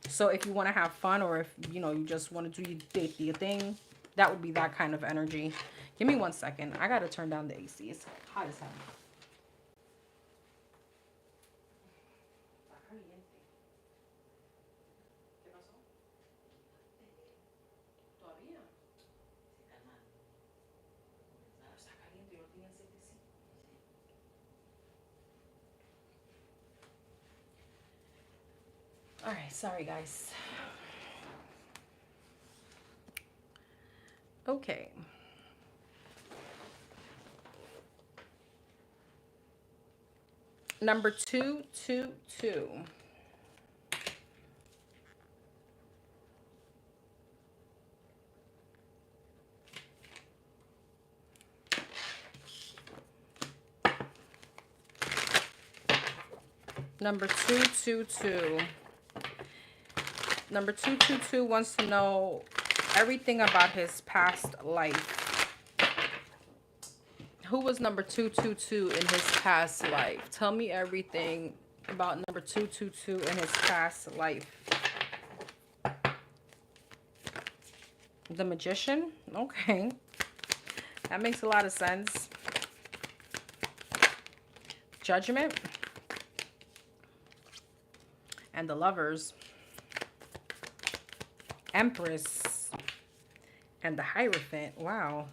So if you want to have fun, or if, you know, you just want to do your thing, that would be that kind of energy. Give me 1 second. I got to turn down the AC. It's hot as hell. All right, sorry guys. Okay. Number 222. Number 222. Number 222 wants to know everything about his past life. Who was number 222 in his past life? Tell me everything about number 222 in his past life. The Magician? Okay. That makes a lot of sense. Judgment. And the Lovers. Empress. And the Hierophant. Wow.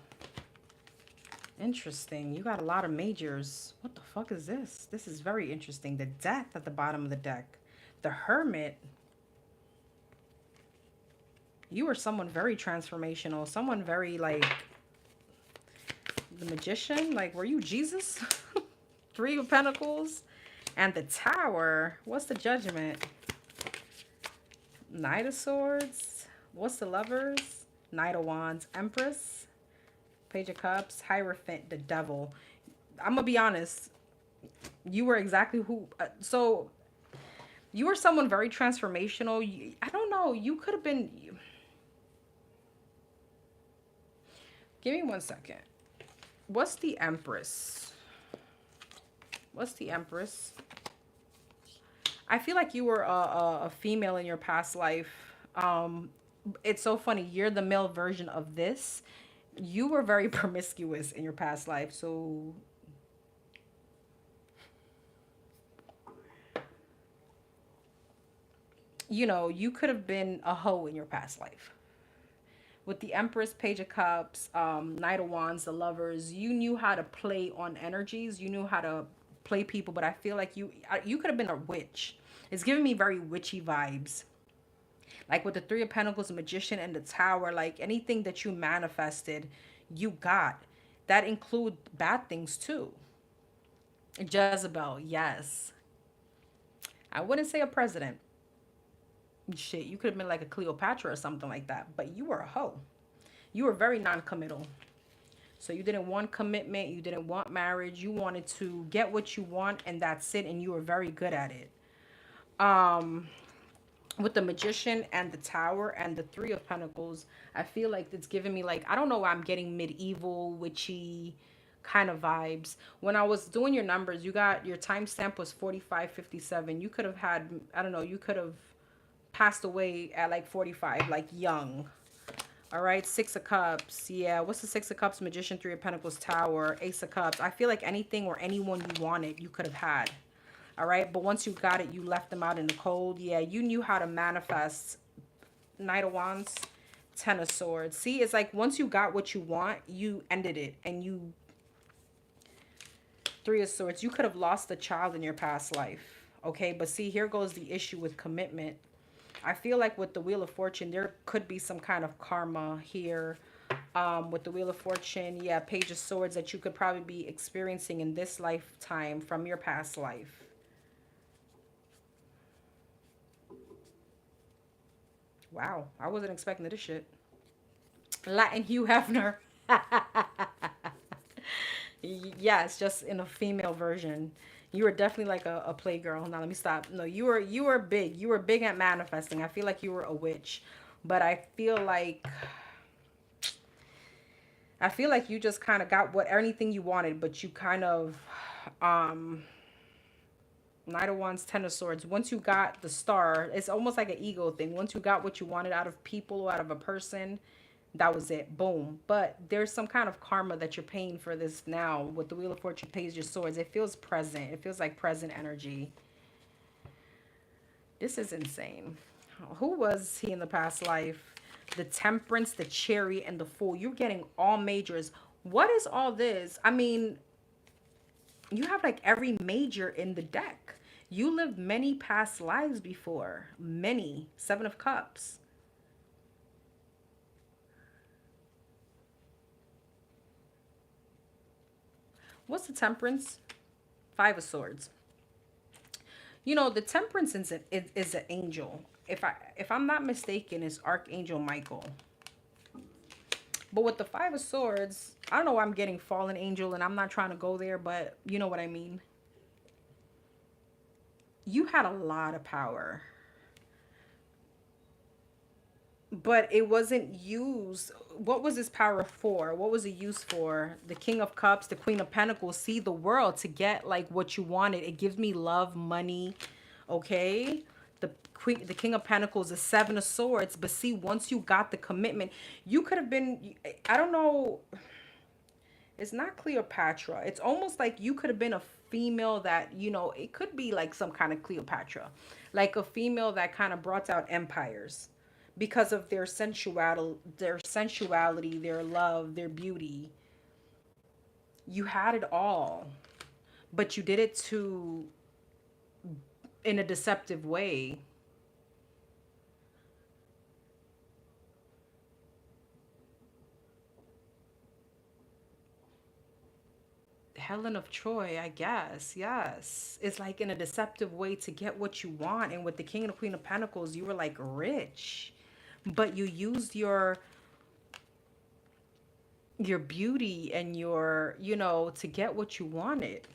Interesting. You got a lot of majors. What the fuck is this? This is very interesting. The Death at the bottom of the deck. The Hermit. You were someone very transformational. Someone very, like, the Magician. Like, were you Jesus? Three of Pentacles. And the Tower. What's the Judgment? Knight of Swords. What's the Lovers? Knight of Wands. Empress. Page of Cups. Hierophant. The Devil. I'm gonna be honest. You were exactly who... so, you were someone very transformational. I don't know. You could have been... Give me 1 second. What's the Empress? What's the Empress? I feel like you were a female in your past life. It's so funny. You're the male version of this. You were very promiscuous in your past life. So, you know, you could have been a hoe in your past life. With the Empress, Page of Cups, Knight of Wands, the Lovers, you knew how to play on energies. You knew how to play people, but I feel like you could have been a witch. It's giving me very witchy vibes. Like with the Three of Pentacles, the Magician, and the Tower, like anything that you manifested, you got. That include bad things too. Jezebel, yes. I wouldn't say a president. Shit, you could have been like a Cleopatra or something like that. But you were a hoe. You were very non-committal. So you didn't want commitment. You didn't want marriage. You wanted to get what you want, and that's it. And you were very good at it. With the Magician and the Tower and the Three of Pentacles, I feel like it's giving me, like, I don't know why I'm getting medieval, witchy kind of vibes. When I was doing your numbers, you got your timestamp was 4557. You could have had, I don't know, you could have passed away at like 45, like young. All right, Six of Cups. Yeah, what's the Six of Cups? Magician, Three of Pentacles, Tower, Ace of Cups. I feel like anything or anyone you wanted, you could have had. All right, but once you got it, you left them out in the cold. Yeah, you knew how to manifest. Knight of Wands, Ten of Swords. See, it's like once you got what you want, you ended it. And you... Three of Swords. You could have lost a child in your past life. Okay, but see, here goes the issue with commitment. I feel like with the Wheel of Fortune, there could be some kind of karma here. With the Wheel of Fortune, yeah, Page of Swords that you could probably be experiencing in this lifetime from your past life. Wow, I wasn't expecting this shit. Latin Hugh Hefner. Yes, just in a female version. You were definitely like a playgirl. Now let me stop. No, you were big. You were big at manifesting. I feel like you were a witch. But I feel like you just kind of got what anything you wanted, but you kind of um Knight of Wands, Ten of Swords. Once you got the star, it's almost like an ego thing. Once you got what you wanted out of people or out of a person, that was it. Boom. But there's some kind of karma that you're paying for this now with the Wheel of Fortune, Page of Swords. It feels present. It feels like present energy. This is insane. Who was he in the past life? The Temperance, the Chariot, and the Fool. You're getting all majors. What is all this? I mean, you have like every major in the deck. You lived many past lives before. Many. Seven of Cups. What's the Temperance? Five of Swords. You know, the Temperance is an angel. If I'm not mistaken, it's Archangel Michael. But with the Five of Swords, I don't know why I'm getting fallen angel, and I'm not trying to go there, but you know what I mean. You had a lot of power, but it wasn't used. What was this power for? What was it used for? The King of Cups, the Queen of Pentacles, see the world to get like what you wanted. It gives me love, money, okay? The King of Pentacles, the Seven of Swords. But see, once you got the commitment, you could have been, I don't know, it's not Cleopatra. It's almost like you could have been a female that, it could be like some kind of Cleopatra. Like a female that kind of brought out empires because of their sensuality, their love, their beauty. You had it all, but you did it to in a deceptive way. Helen of Troy, I guess. Yes. It's like in a deceptive way to get what you want. And with the King and the Queen of Pentacles, you were like rich. But you used your beauty and to get what you wanted.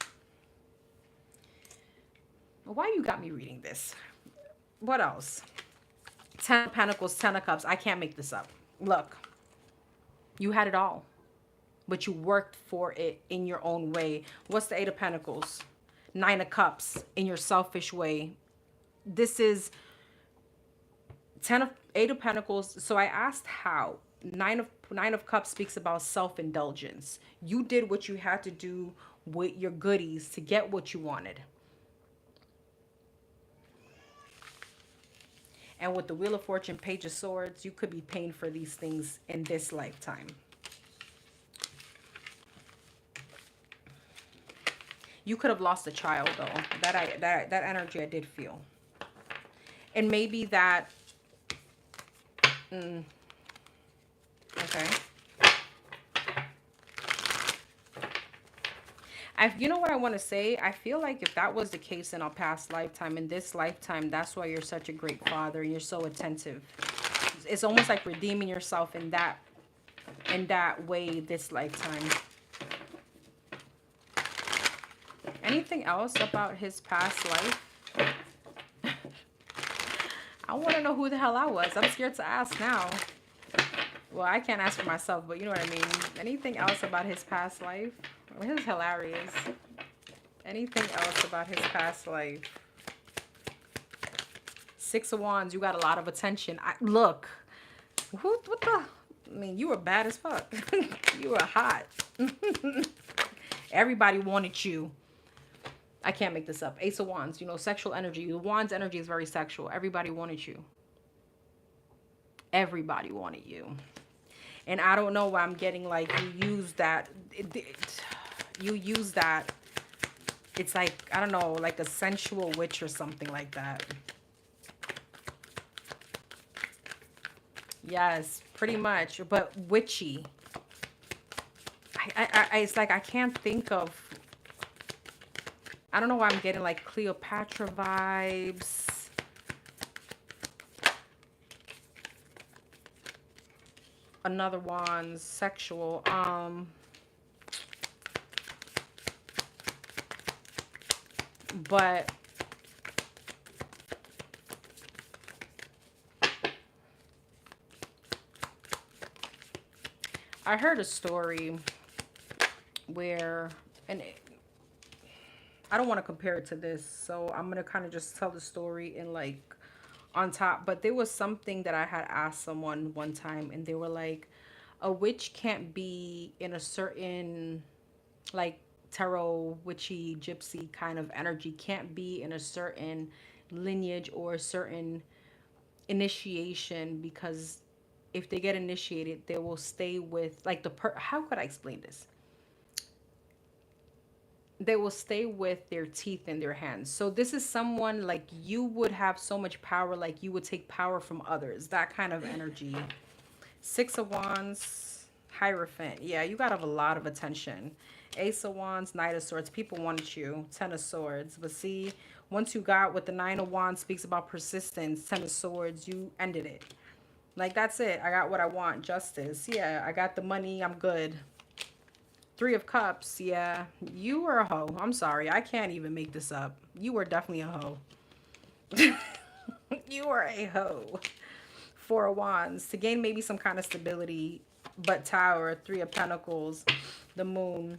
Why you got me reading this? What else? Ten of Pentacles, Ten of Cups. I can't make this up. Look, you had it all, but you worked for it in your own way. What's the Eight of Pentacles? Nine of Cups, in your selfish way. This is Eight of Pentacles. So I asked how. Nine of Cups speaks about self-indulgence. You did what you had to do with your goodies to get what you wanted. And with the Wheel of Fortune, Page of Swords, you could be paying for these things in this lifetime. You could have lost a child, though. That energy I did feel. And maybe that... okay. You know what I want to say? I feel like if that was the case in a past lifetime, in this lifetime, that's why you're such a great father and you're so attentive. It's almost like redeeming yourself in that way this lifetime. Anything else about his past life? I want to know who the hell I was. I'm scared to ask now. Well, I can't ask for myself, but you know what I mean. Anything else about his past life? Well, this is hilarious. Anything else about his past life? Six of Wands, you got a lot of attention. Look, what the? I mean, you were bad as fuck. You were hot. Everybody wanted you. I can't make this up. Ace of Wands, sexual energy. The Wands energy is very sexual. Everybody wanted you. Everybody wanted you. And I don't know why I'm getting like you use that. You use that. It's like, I don't know, like a sensual witch or something like that. Yes, pretty much. But witchy. It's like I can't think of. I don't know why I'm getting like Cleopatra vibes. Another one's sexual. But I heard a story where, and I don't want to compare it to this, so I'm gonna kind of just tell the story in like on top. But there was something that I had asked someone one time, and they were like, a witch can't be in a certain like tarot witchy gypsy kind of energy, can't be in a certain lineage or a certain initiation, because if they get initiated they will stay with like how could I explain this, they will stay with their teeth in their hands. So this is someone like you would have so much power, like you would take power from others, that kind of energy. Six of Wands, Hierophant. Yeah, you got to have a lot of attention. Ace of Wands, Knight of Swords. People wanted you. Ten of Swords. But see, once you got what the Nine of Wands speaks about persistence, Ten of Swords, you ended it. Like, that's it. I got what I want. Justice. Yeah, I got the money. I'm good. Three of Cups. Yeah, you were a hoe. I'm sorry. I can't even make this up. You were definitely a hoe. You were a hoe. Four of Wands, to gain maybe some kind of stability, but Tower, Three of Pentacles, the Moon.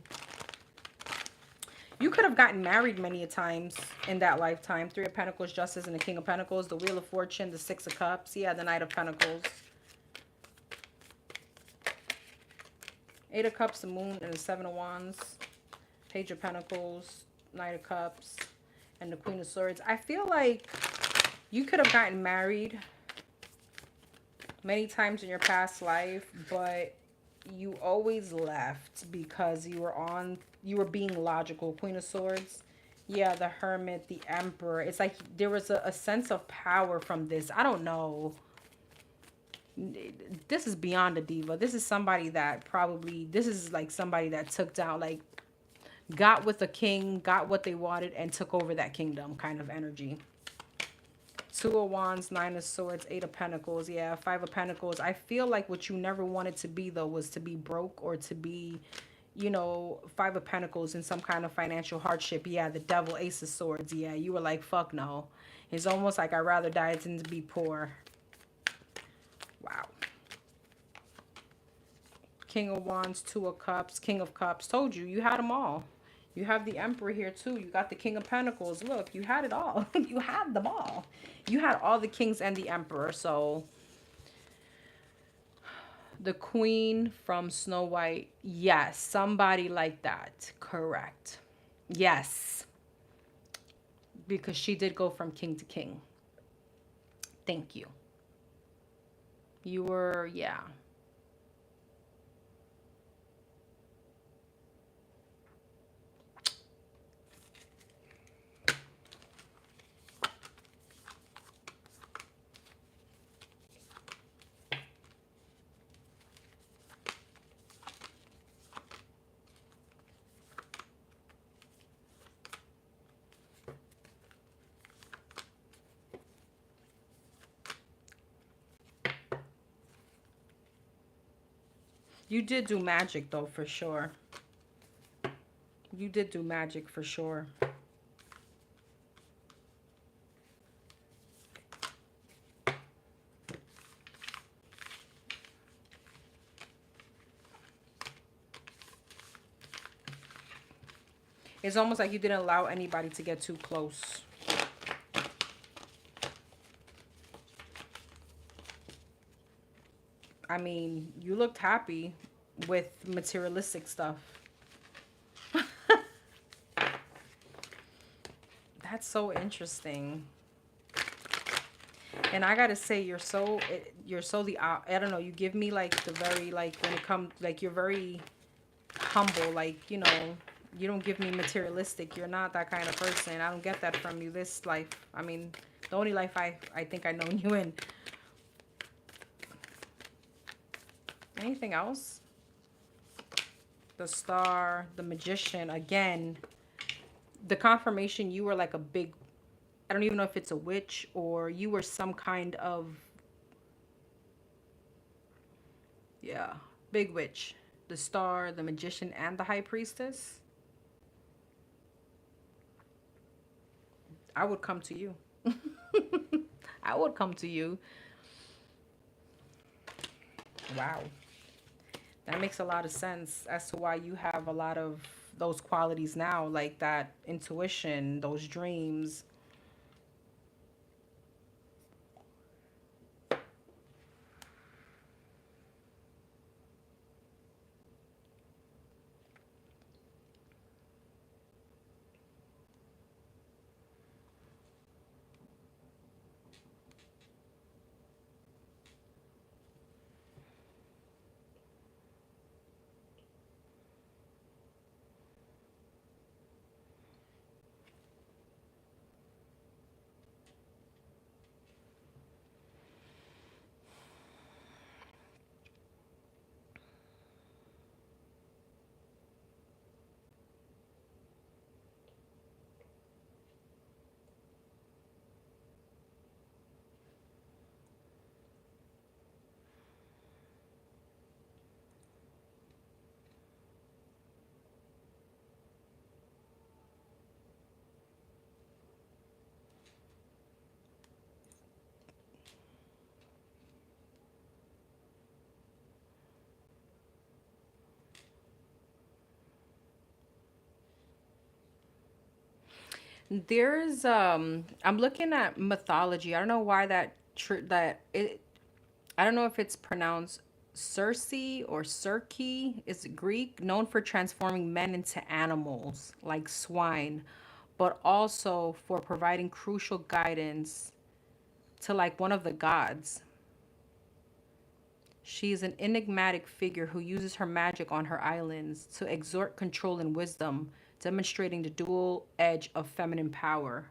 You could have gotten married many a times in that lifetime. Three of Pentacles, Justice, and the King of Pentacles, the Wheel of Fortune, the Six of Cups. Yeah, the Knight of Pentacles. Eight of Cups, the Moon, and the Seven of Wands. Page of Pentacles, Knight of Cups, and the Queen of Swords. I feel like you could have gotten married many times in your past life, but you always left because you were being logical. Queen of Swords. Yeah, the Hermit, the Emperor. It's like there was a sense of power from this. I don't know. This is beyond a diva. This is somebody that probably, this is like somebody that took down, like, got with a king, got what they wanted, and took over that kingdom kind of energy. Two of Wands, Nine of Swords, Eight of Pentacles. Yeah, Five of Pentacles. I feel like what you never wanted to be, though, was to be broke or to be, you know, Five of Pentacles in some kind of financial hardship. Yeah, the Devil, Ace of Swords. Yeah, you were like, fuck no. It's almost like I'd rather die than to be poor. Wow. King of Wands, Two of Cups, King of Cups. Told you, you had them all. You have the Emperor here too. You got the King of Pentacles. Look, you had it all. You had them all. You had all the kings and the Emperor. So the Queen from Snow White. Yes, somebody like that. Correct. Yes. Because she did go from king to king. Thank you. You were, yeah. You did do magic, though, for sure. You did do magic, for sure. It's almost like you didn't allow anybody to get too close. I mean, you looked happy with materialistic stuff. That's so interesting. And I gotta say, you're so I don't know, you give me like the very, like, when it comes, like, you're very humble, like, you know, you don't give me materialistic. You're not that kind of person. I don't get that from you this life. I mean, the only life I think I known you in. Anything else? The Star, the Magician. Again, the confirmation you were like a big, I don't even know if it's a witch or you were some kind of, yeah, big witch. The Star, the Magician, and the High Priestess. I would come to you. I would come to you. Wow. That makes a lot of sense as to why you have a lot of those qualities now, like that intuition, those dreams. There's I'm looking at mythology. I don't know why that it I don't know if it's pronounced Circe or Circe. It's Greek, known for transforming men into animals like swine, but also for providing crucial guidance to like one of the gods. She is an enigmatic figure who uses her magic on her islands to exert control and wisdom, demonstrating the dual edge of feminine power.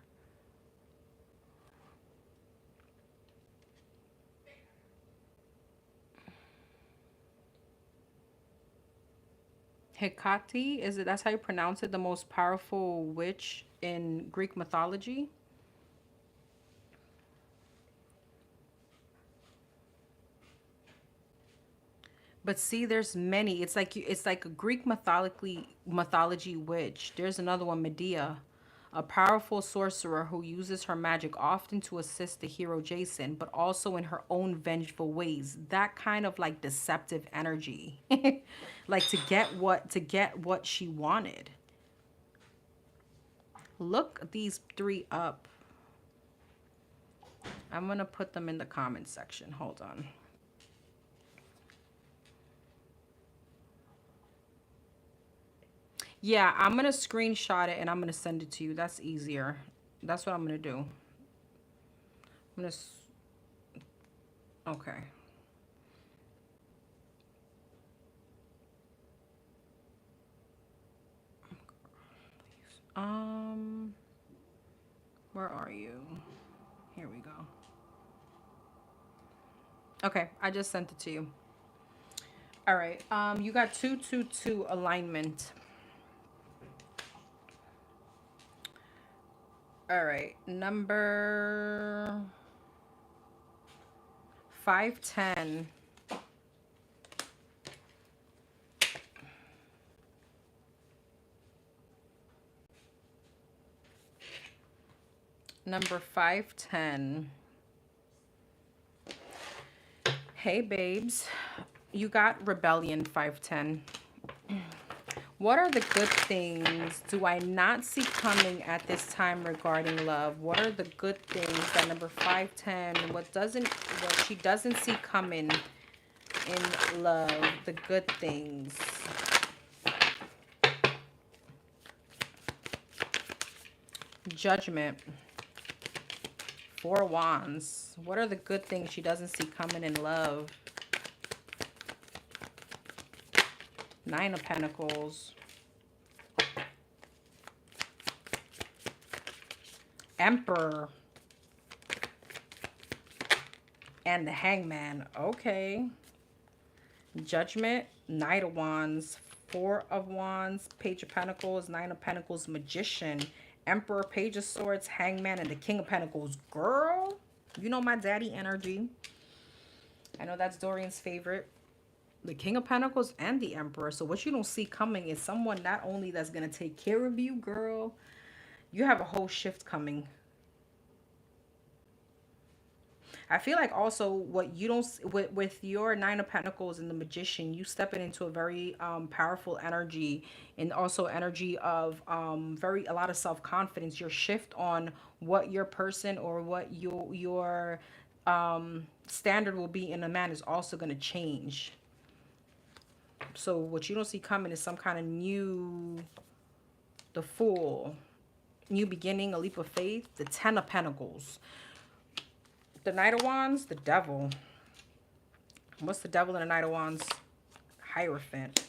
Hecate, is it that's how you pronounce it, the most powerful witch in Greek mythology? But see, there's many. It's like it's like a Greek mythology witch. There's another one, Medea, a powerful sorcerer who uses her magic often to assist the hero Jason, but also in her own vengeful ways. That kind of like deceptive energy. Like to get what she wanted. Look these three up. I'm gonna put them in the comment section. Hold on. Yeah, I'm gonna screenshot it and I'm gonna send it to you. That's easier. That's what I'm gonna do. I'm gonna. Okay. Um, where are you? Here we go. Okay, I just sent it to you. All right. You got 222 alignment. All right, number 510. Number 510. Hey, babes. You got rebellion 510. What are the good things do I not see coming at this time regarding love? What are the good things that number 510, what she doesn't see coming in love, the good things? Judgment. 4 wands. What are the good things she doesn't see coming in love? 9 of pentacles. Emperor. And the hangman. Okay. Judgment, Knight of Wands, Four of Wands, Page of Pentacles, Nine of Pentacles, Magician, Emperor, Page of Swords, Hangman, and the King of Pentacles. Girl, you know my daddy energy. I know that's Dorian's favorite. The King of Pentacles and the Emperor. So what you don't see coming is someone not only that's going to take care of you, girl, you have a whole shift coming. I feel like also what you don't with your Nine of Pentacles and the Magician, you stepping into a very powerful energy, and also energy of a lot of self-confidence. Your shift on what your person or what your standard will be in a man is also going to change. So what you don't see coming is some kind of the Fool, new beginning, a leap of faith, the Ten of Pentacles. The Knight of Wands, the Devil. What's the Devil and the Knight of Wands? Hierophant.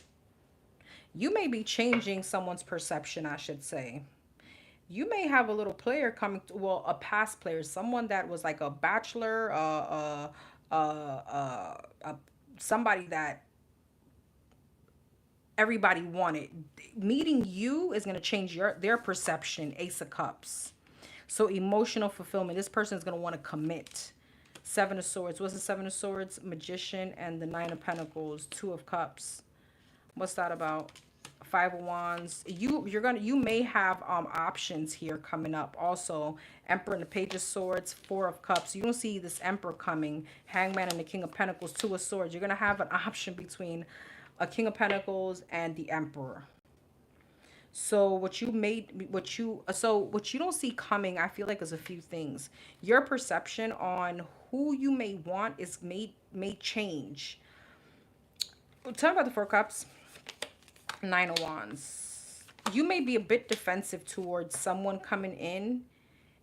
You may be changing someone's perception, I should say. You may have a little player coming, well, a past player, someone that was like a bachelor, somebody that everybody wanted. Meeting you is going to change their perception. Ace of Cups. So emotional fulfillment. This person is going to want to commit. Seven of Swords. What's the Seven of Swords? Magician and the Nine of Pentacles. Two of Cups. What's that about? Five of Wands. You may have options here coming up. Also, Emperor and the Page of Swords. Four of Cups. You don't see this Emperor coming. Hangman and the King of Pentacles. Two of Swords. You're gonna have an option between a King of Pentacles and the Emperor. So what you don't see coming, I feel like, is a few things. Your perception on who you may want is may change. Tell me about the Four Cups. Nine of Wands. You may be a bit defensive towards someone coming in.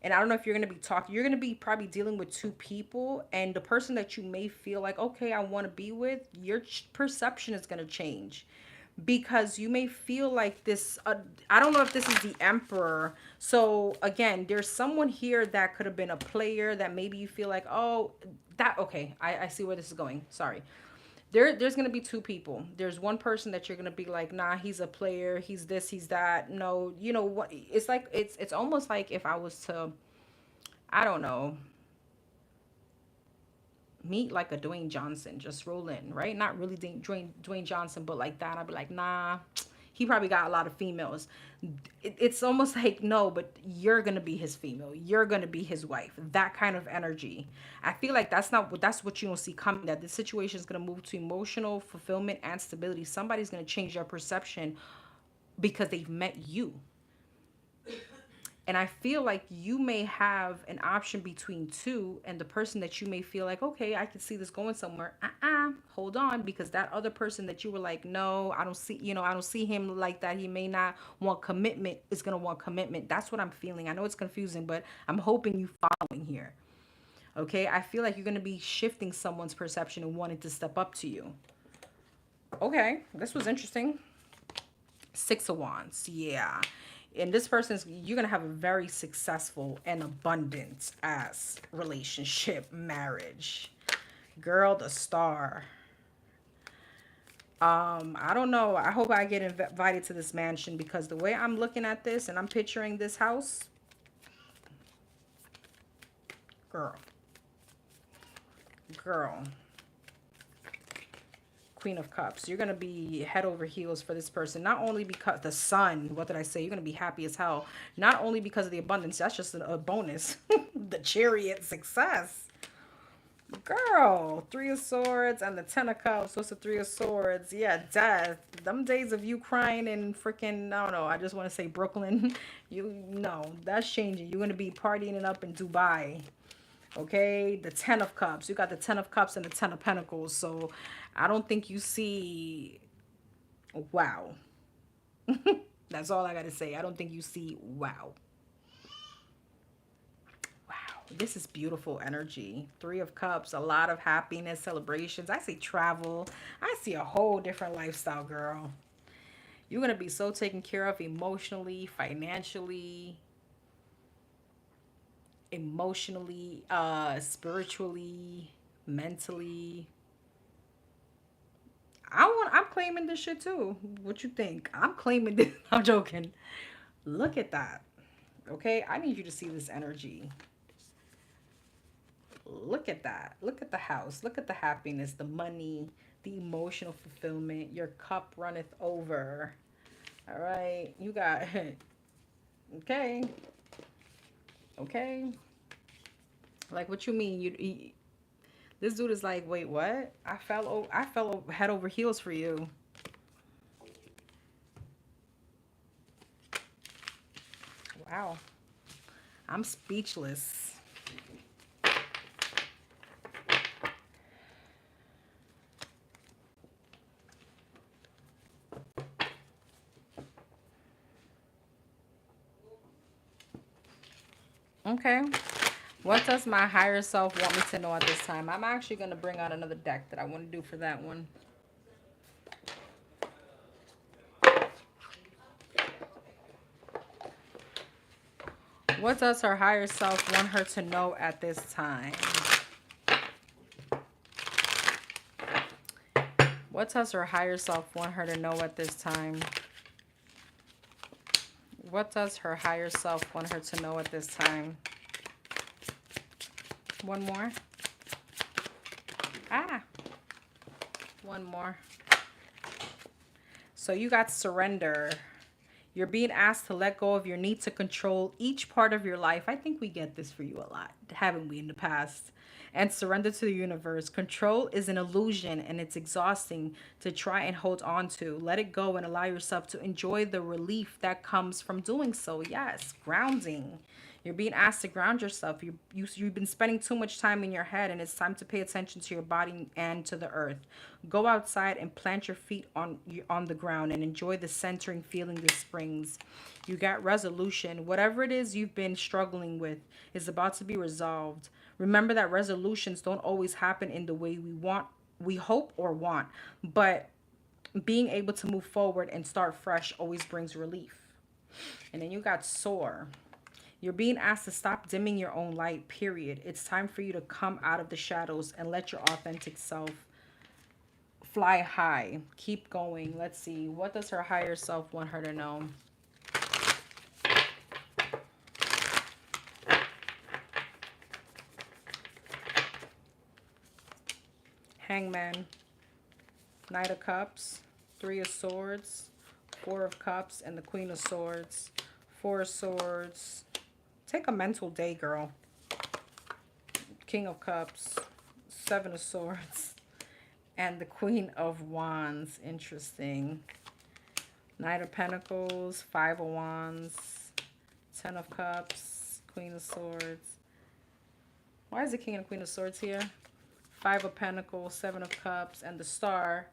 And I don't know if you're going to be talking. You're going to be probably dealing with two people. And the person that you may feel like, okay, I want to be with, your perception is going to change. Because you may feel like this, I don't know if this is the Emperor. So again, there's someone here that could have been a player that maybe you feel like, oh, okay, I see where this is going. Sorry. There's going to be two people. There's one person that you're going to be like, nah, he's a player. He's this, he's that. No, you know what? It's like, it's almost like if I was to, I don't know, meet like a Dwayne Johnson, just roll in, right? Not really Dwayne Johnson, but like that. I'd be like, nah, he probably got a lot of females. It's almost like, no, but you're going to be his female. You're going to be his wife. That kind of energy. I feel like that's what you don't see coming, that the situation is going to move to emotional fulfillment and stability. Somebody's going to change their perception because they've met you. And I feel like you may have an option between two, and the person that you may feel like, okay, I can see this going somewhere. Hold on, because that other person that you were like, no, I don't see him like that. He may not want commitment. Is going to want commitment. That's what I'm feeling. I know it's confusing, but I'm hoping you following here. Okay, I feel like you're going to be shifting someone's perception and wanting to step up to you. Okay, this was interesting. Six of Wands. Yeah. And this person's, you're going to have a very successful and abundant ass relationship, marriage. Girl, the Star. I don't know. I hope I get invited to this mansion, because the way I'm looking at this and I'm picturing this house, girl. Queen of Cups. You're going to be head over heels for this person. Not only because the Sun, what did I say? You're going to be happy as hell. Not only because of the abundance. That's just a bonus. The Chariot, success. Girl. Three of Swords and the Ten of Cups. What's the Three of Swords? Yeah, death. Them days of you crying in freaking, I don't know, I just want to say Brooklyn. That's changing. You're going to be partying it up in Dubai. Okay, the Ten of Cups. You got the Ten of Cups and the Ten of Pentacles. So I don't think you see, wow. That's all I got to say. I don't think you see, wow. Wow, this is beautiful energy. Three of Cups, a lot of happiness, celebrations. I see travel. I see a whole different lifestyle, girl. You're going to be so taken care of emotionally, financially, spiritually, mentally. I'm claiming this shit too. What you think? I'm claiming this. I'm joking. Look at that. Okay, I need you to see this energy. Look at that. Look at the house. Look at the happiness, the money, the emotional fulfillment. Your cup runneth over. All right. You got okay. Okay. Like what you mean? This dude is like, "Wait, what? I fell head over heels for you." Wow. I'm speechless. Okay. What does my higher self want me to know at this time? I'm actually going to bring out another deck that I want to do for that one. What does her higher self want her to know at this time? What does her higher self want her to know at this time? What does her higher self want her to know at this time? One more. Ah, one more. So you got surrender. You're being asked to let go of your need to control each part of your life. I think we get this for you a lot, haven't we, in the past? And surrender to the universe. Control is an illusion and it's exhausting to try and hold on to. Let it go and allow yourself to enjoy the relief that comes from doing so. Yes, grounding. You're being asked to ground yourself. You've been spending too much time in your head, and it's time to pay attention to your body and to the earth. Go outside and plant your feet on the ground and enjoy the centering feeling this brings. You got resolution. Whatever it is you've been struggling with is about to be resolved. Remember that resolutions don't always happen in the way we hope or want, but being able to move forward and start fresh always brings relief. And then you got soar. You're being asked to stop dimming your own light, period. It's time for you to come out of the shadows and let your authentic self fly high. Keep going. Let's see. What does her higher self want her to know? Hangman. Knight of Cups. Three of Swords. Four of Cups. And the Queen of Swords. Four of Swords. Take a mental day, girl. King of Cups. Seven of Swords. And the Queen of Wands. Interesting. Knight of Pentacles. Five of Wands. Ten of Cups. Queen of Swords. Why is the King and Queen of Swords here? Five of Pentacles. Seven of Cups. And the Star.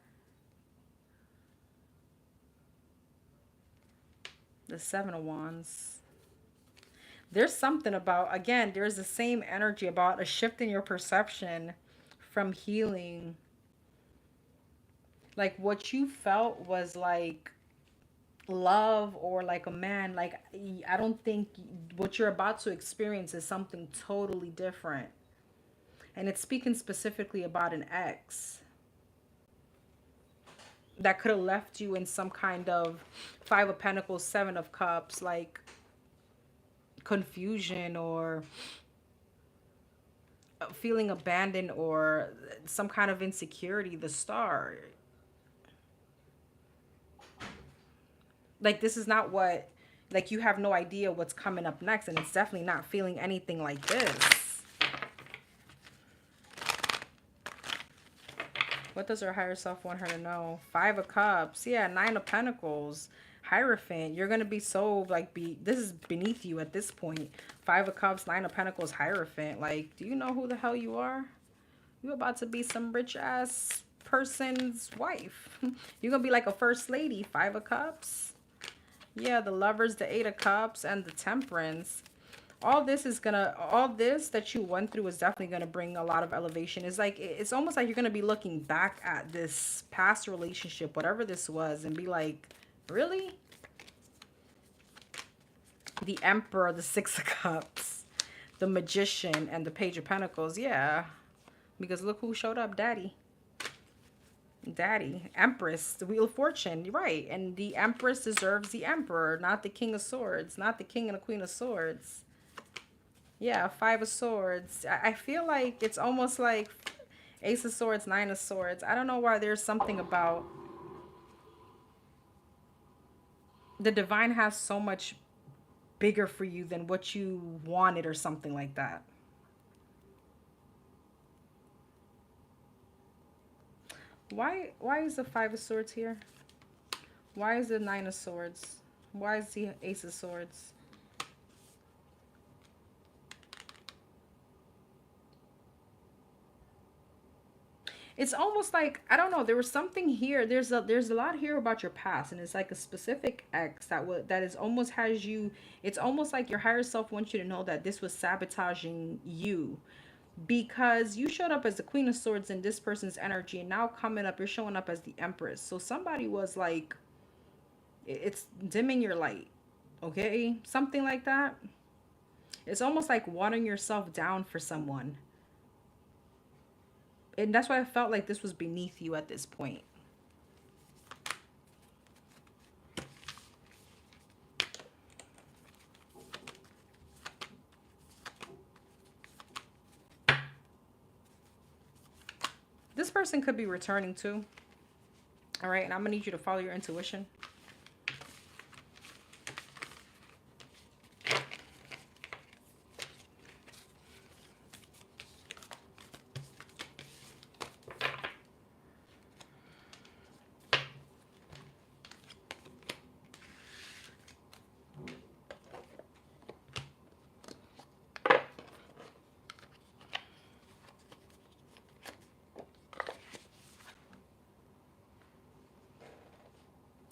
The Seven of Wands. There's something about, again, there's the same energy about a shift in your perception from healing. Like what you felt was like love or like a man. Like I don't think what you're about to experience is something totally different. And it's speaking specifically about an ex that could have left you in some kind of Five of Pentacles, Seven of Cups, like confusion or feeling abandoned or some kind of insecurity. The Star. Like this is not what, like you have no idea what's coming up next, and it's definitely not feeling anything like this. What does her higher self want her to know? Five of Cups. Yeah, Nine of Pentacles. Hierophant. You're going to be so, like, this is beneath you at this point. Five of Cups, Nine of Pentacles, Hierophant. Like, do you know who the hell you are? You're about to be some rich-ass person's wife. You're going to be like a first lady. Five of Cups. Yeah, the Lovers, the Eight of Cups, and the Temperance. All this that you went through is definitely going to bring a lot of elevation. It's like, it's almost like you're going to be looking back at this past relationship, whatever this was, and be like, really? The Emperor, the Six of Cups, the Magician, and the Page of Pentacles. Yeah, because look who showed up, Daddy. Daddy. Empress. The Wheel of Fortune. Right. And the Empress deserves the Emperor, not the King of Swords. Not the King and the Queen of Swords. Yeah, Five of Swords. I feel like it's almost like Ace of Swords, Nine of Swords. I don't know why there's something about the divine has so much bigger for you than what you wanted or something like that. Why is the Five of Swords here? Why is the Nine of Swords? Why is the Ace of Swords? It's almost like, I don't know, there was something here. There's a lot here about your past, and it's like a specific ex that is almost has you. It's almost like your higher self wants you to know that this was sabotaging you, because you showed up as the Queen of Swords in this person's energy, and now coming up you're showing up as the Empress. So somebody was like, it's dimming your light, okay? Something like that. It's almost like watering yourself down for someone. And that's why I felt like this was beneath you at this point. This person could be returning too. All right, and I'm gonna need you to follow your intuition.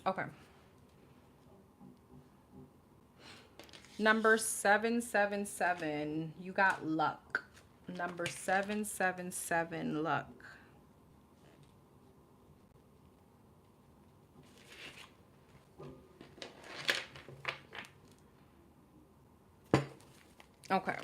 Okay. Number 777. You got luck. Number 777, luck. Okay.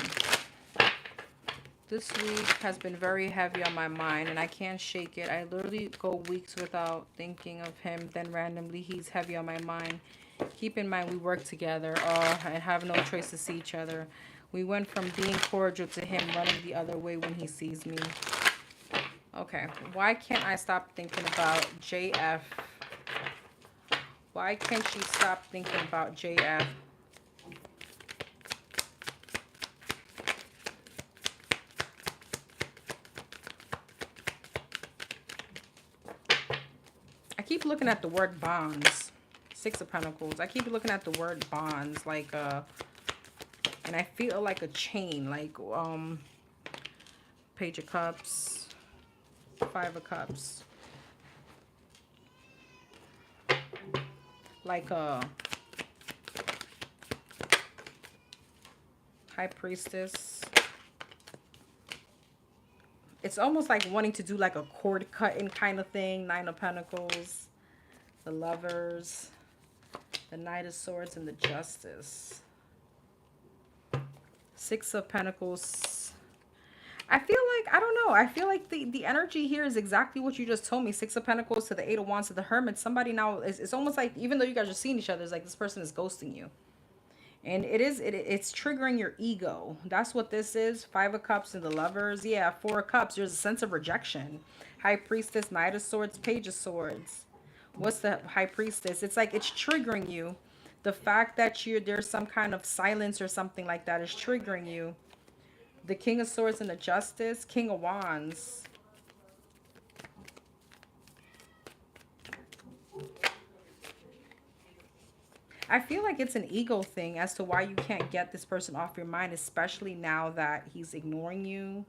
This week has been very heavy on my mind, and I can't shake it. I literally go weeks without thinking of him. Then randomly, he's heavy on my mind. Keep in mind, we work together. Oh, I have no choice to see each other. We went from being cordial to him running the other way when he sees me. Okay. Why can't I stop thinking about JF? Why can't she stop thinking about JF? I keep looking at the word bonds. Six of Pentacles. I keep looking at the word bonds, like and I feel like a chain, like Page of Cups, Five of Cups, like a High Priestess. It's almost like wanting to do like a cord cutting kind of thing. Nine of Pentacles, the Lovers, the Knight of Swords, and the Justice. Six of Pentacles. I feel like, I don't know. I feel like the energy here is exactly what you just told me. Six of Pentacles to the Eight of Wands to the Hermit. Somebody now, it's almost like, even though you guys are seeing each other, it's like this person is ghosting you. And it's triggering your ego. That's what this is. Five of Cups and the Lovers. Yeah, Four of Cups. There's a sense of rejection. High Priestess, Knight of Swords, Page of Swords. What's the High Priestess? It's like it's triggering you. The fact that there's some kind of silence or something like that is triggering you. The King of Swords and the Justice. King of Wands. I feel like it's an ego thing as to why you can't get this person off your mind, especially now that he's ignoring you.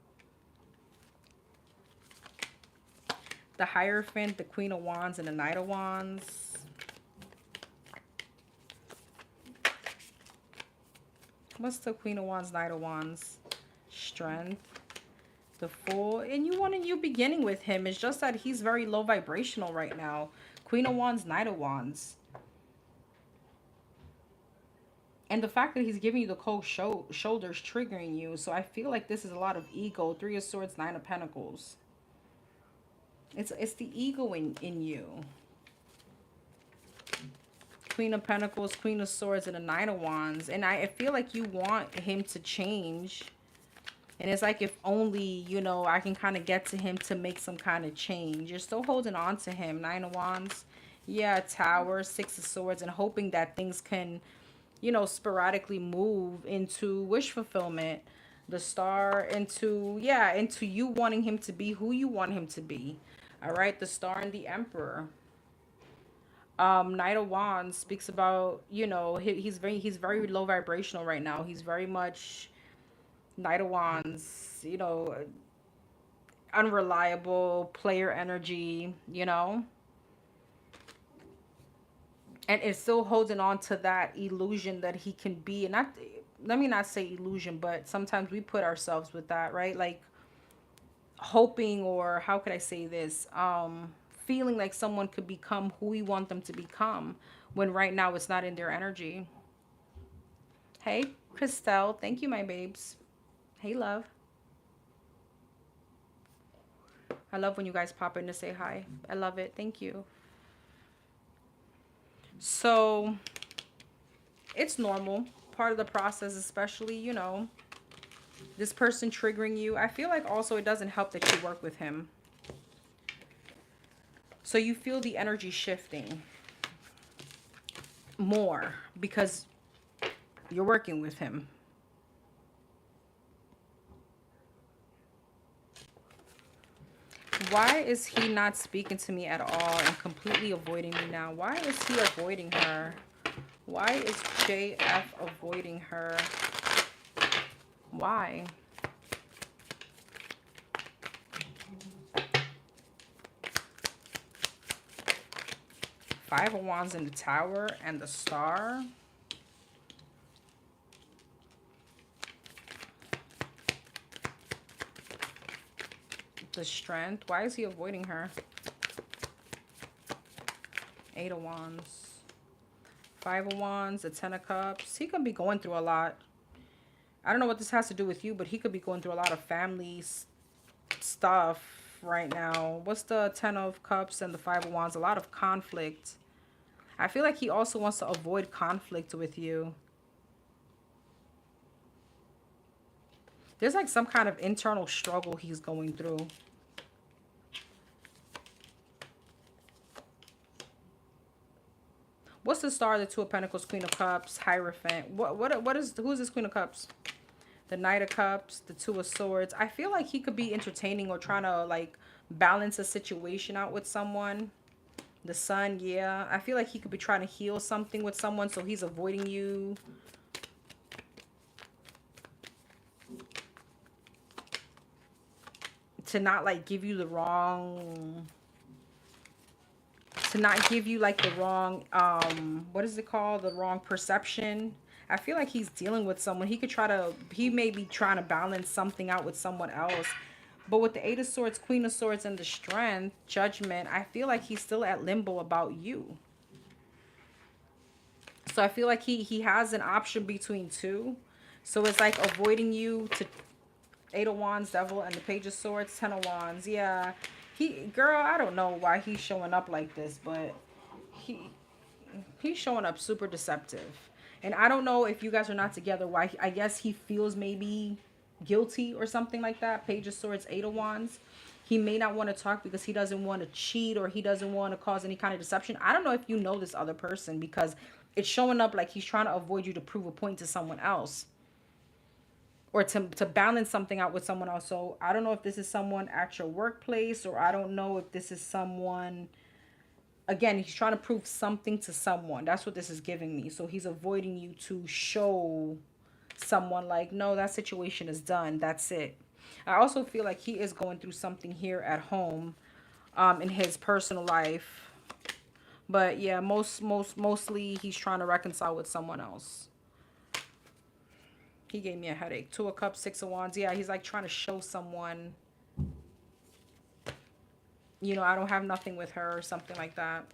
The Hierophant, the Queen of Wands, and the Knight of Wands. What's the Queen of Wands, Knight of Wands? Strength. The Fool. And you beginning with him. It's just that he's very low vibrational right now. Queen of Wands, Knight of Wands. And the fact that he's giving you the cold shoulders triggering you. So I feel like this is a lot of ego. Three of Swords, Nine of Pentacles. It's the ego in you. Queen of Pentacles, Queen of Swords, and the Nine of Wands. And I feel like you want him to change. And it's like, if only, you know, I can kind of get to him to make some kind of change. You're still holding on to him. Nine of Wands. Yeah, Tower, Six of Swords, and hoping that things can, you know, sporadically move into wish fulfillment. The Star into, yeah, into you wanting him to be who you want him to be. All right, the Star and the Emperor. Knight of Wands speaks about, you know, he's very low vibrational right now. He's very much Knight of Wands, you know, unreliable, player energy, you know. And it's still holding on to that illusion that he can be. And not, let me not say illusion, but sometimes we put ourselves with that, right? Like hoping, or how could I say this? Feeling like someone could become who we want them to become, when right now it's not in their energy. Hey, Christelle. Thank you, my babes. Hey, love. I love when you guys pop in to say hi. I love it. Thank you. So it's normal. Part of the process, especially, you know, this person triggering you. I feel like also it doesn't help that you work with him. So you feel the energy shifting more because you're working with him. Why is he not speaking to me at all and completely avoiding me now? Why is he avoiding her? Why is JF avoiding her? Why? Five of Wands in the Tower and the Star. The Strength. Why is he avoiding her? Eight of Wands. Five of Wands, the Ten of Cups. He could be going through a lot. I don't know what this has to do with you, but he could be going through a lot of family stuff right now. What's the Ten of Cups and the Five of Wands? A lot of conflict. I feel like he also wants to avoid conflict with you. There's like some kind of internal struggle he's going through. What's the Star, the Two of Pentacles, Queen of Cups, Hierophant? Who's this Queen of Cups? The Knight of Cups, the Two of Swords. I feel like he could be entertaining or trying to like balance a situation out with someone. The Sun, yeah. I feel like he could be trying to heal something with someone, so he's avoiding you. To not like give you the wrong... To not give you like the wrong, what is it called? The wrong perception. I feel like he's dealing with someone. He may be trying to balance something out with someone else. But with the Eight of Swords, Queen of Swords, and the Strength, Judgment, I feel like he's still at limbo about you. So I feel like he has an option between two. So it's like avoiding you to Eight of Wands, Devil, and the Page of Swords, Ten of Wands. Yeah. Girl, I don't know why he's showing up like this, but he's showing up super deceptive. And I don't know if you guys are not together, why. I guess he feels maybe guilty or something like that. Page of Swords, Eight of Wands. He may not want to talk because he doesn't want to cheat, or he doesn't want to cause any kind of deception. I don't know if you know this other person, because it's showing up like he's trying to avoid you to prove a point to someone else. Or to balance something out with someone else. So I don't know if this is someone at your workplace, or I don't know if this is someone... Again, he's trying to prove something to someone. That's what this is giving me. So he's avoiding you to show someone like, no, that situation is done. That's it. I also feel like he is going through something here at home, in his personal life. But yeah, mostly he's trying to reconcile with someone else. He gave me a headache. Two of Cups, Six of Wands. Yeah, he's like trying to show someone, you know, I don't have nothing with her, or something like that.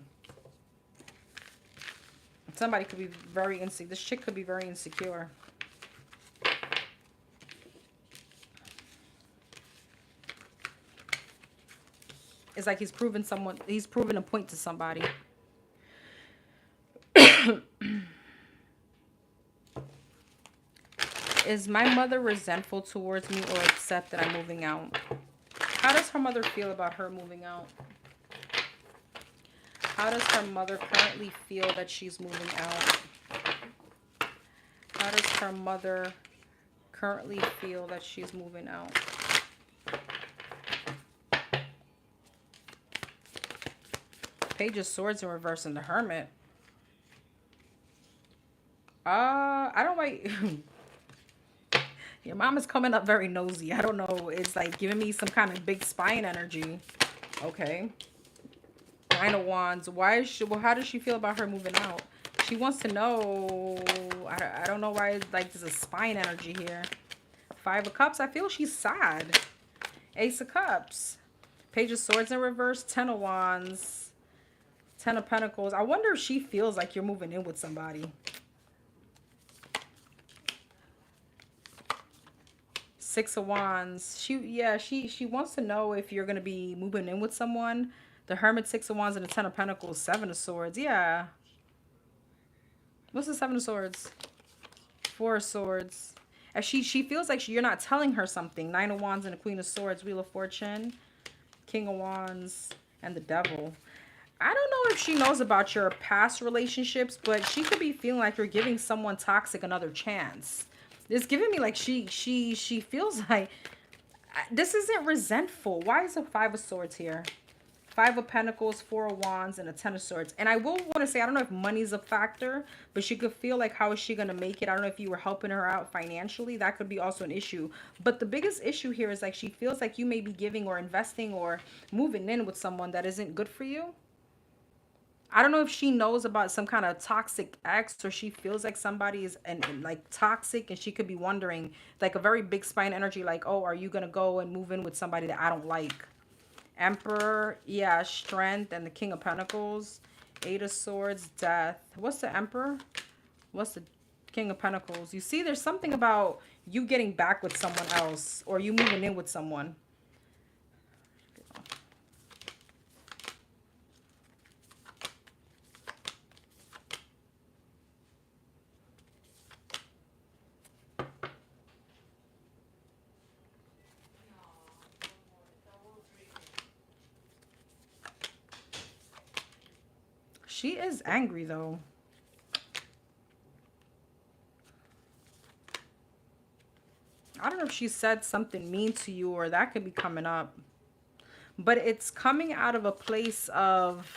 Somebody could be very insecure. This chick could be very insecure. It's like he's proven a point to somebody. Is my mother resentful towards me or upset that I'm moving out? How does her mother feel about her moving out? How does her mother currently feel that she's moving out? How does her mother currently feel that she's moving out? Page of Swords in reverse and the Hermit. I don't like... Your mom is coming up very nosy. I don't know. It's like giving me some kind of big spine energy. Okay. Nine of Wands. Why is she... Well, how does she feel about her moving out? She wants to know... I don't know why, like, there's a spine energy here. Five of Cups. I feel she's sad. Ace of Cups. Page of Swords in reverse. Ten of Wands. Ten of Pentacles. I wonder if she feels like you're moving in with somebody. Six of Wands. She wants to know if you're going to be moving in with someone. The Hermit, Six of Wands, and the Ten of Pentacles. Seven of Swords. Yeah. What's the Seven of Swords? Four of Swords. As she feels like you're not telling her something. Nine of Wands and the Queen of Swords. Wheel of Fortune. King of Wands. And the Devil. I don't know if she knows about your past relationships, but she could be feeling like you're giving someone toxic another chance. It's giving me like she feels like this isn't resentful. Why is a Five of Swords here? Five of Pentacles, Four of Wands, and a Ten of Swords. And I will want to say, I don't know if money's a factor, but she could feel like, how is she going to make it? I don't know if you were helping her out financially. That could be also an issue. But the biggest issue here is like she feels like you may be giving or investing or moving in with someone that isn't good for you. I don't know if she knows about some kind of toxic ex, or she feels like somebody is and like toxic, and she could be wondering, like a very big spine energy, like, oh, are you going to go and move in with somebody that I don't like? Emperor, yeah, Strength, and the King of Pentacles. Eight of Swords, Death. What's the Emperor? What's the King of Pentacles? You see, there's something about you getting back with someone else, or you moving in with someone. She is angry, though. I don't know if she said something mean to you, or that could be coming up. But it's coming out of a place of...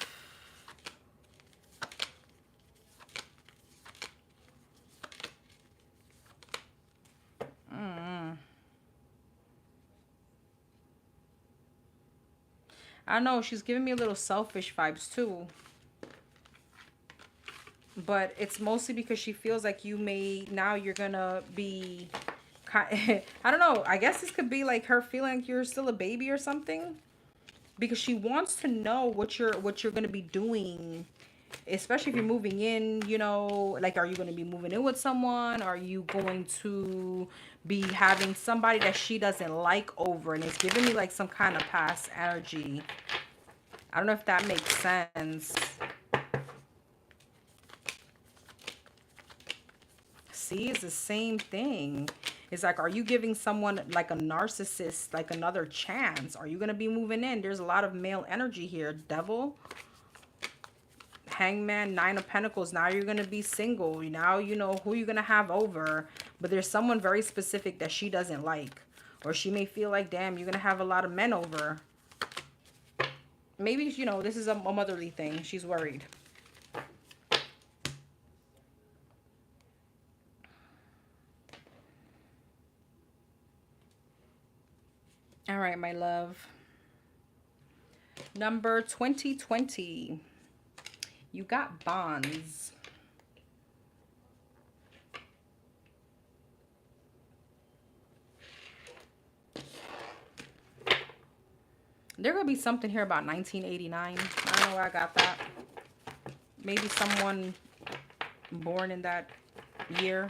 I don't know. She's giving me a little selfish vibes, too. But it's mostly because she feels like you may... Now you're going to be... I don't know. I guess this could be like her feeling like you're still a baby or something. Because she wants to know what you're going to be doing. Especially if you're moving in, you know. Like, are you going to be moving in with someone? Are you going to be having somebody that she doesn't like over? And it's giving me like some kind of past energy. I don't know if that makes sense. See, it's the same thing. It's like, are you giving someone like a narcissist, like another chance? Are you going to be moving in? There's a lot of male energy here. Devil. Hangman, Nine of Pentacles. Now you're going to be single. Now you know who you're going to have over. But there's someone very specific that she doesn't like. Or she may feel like, damn, you're going to have a lot of men over. Maybe, you know, this is a motherly thing. She's worried. All right, my love. Number 2020. You got bonds. There could be something here about 1989. I don't know where I got that. Maybe someone born in that year.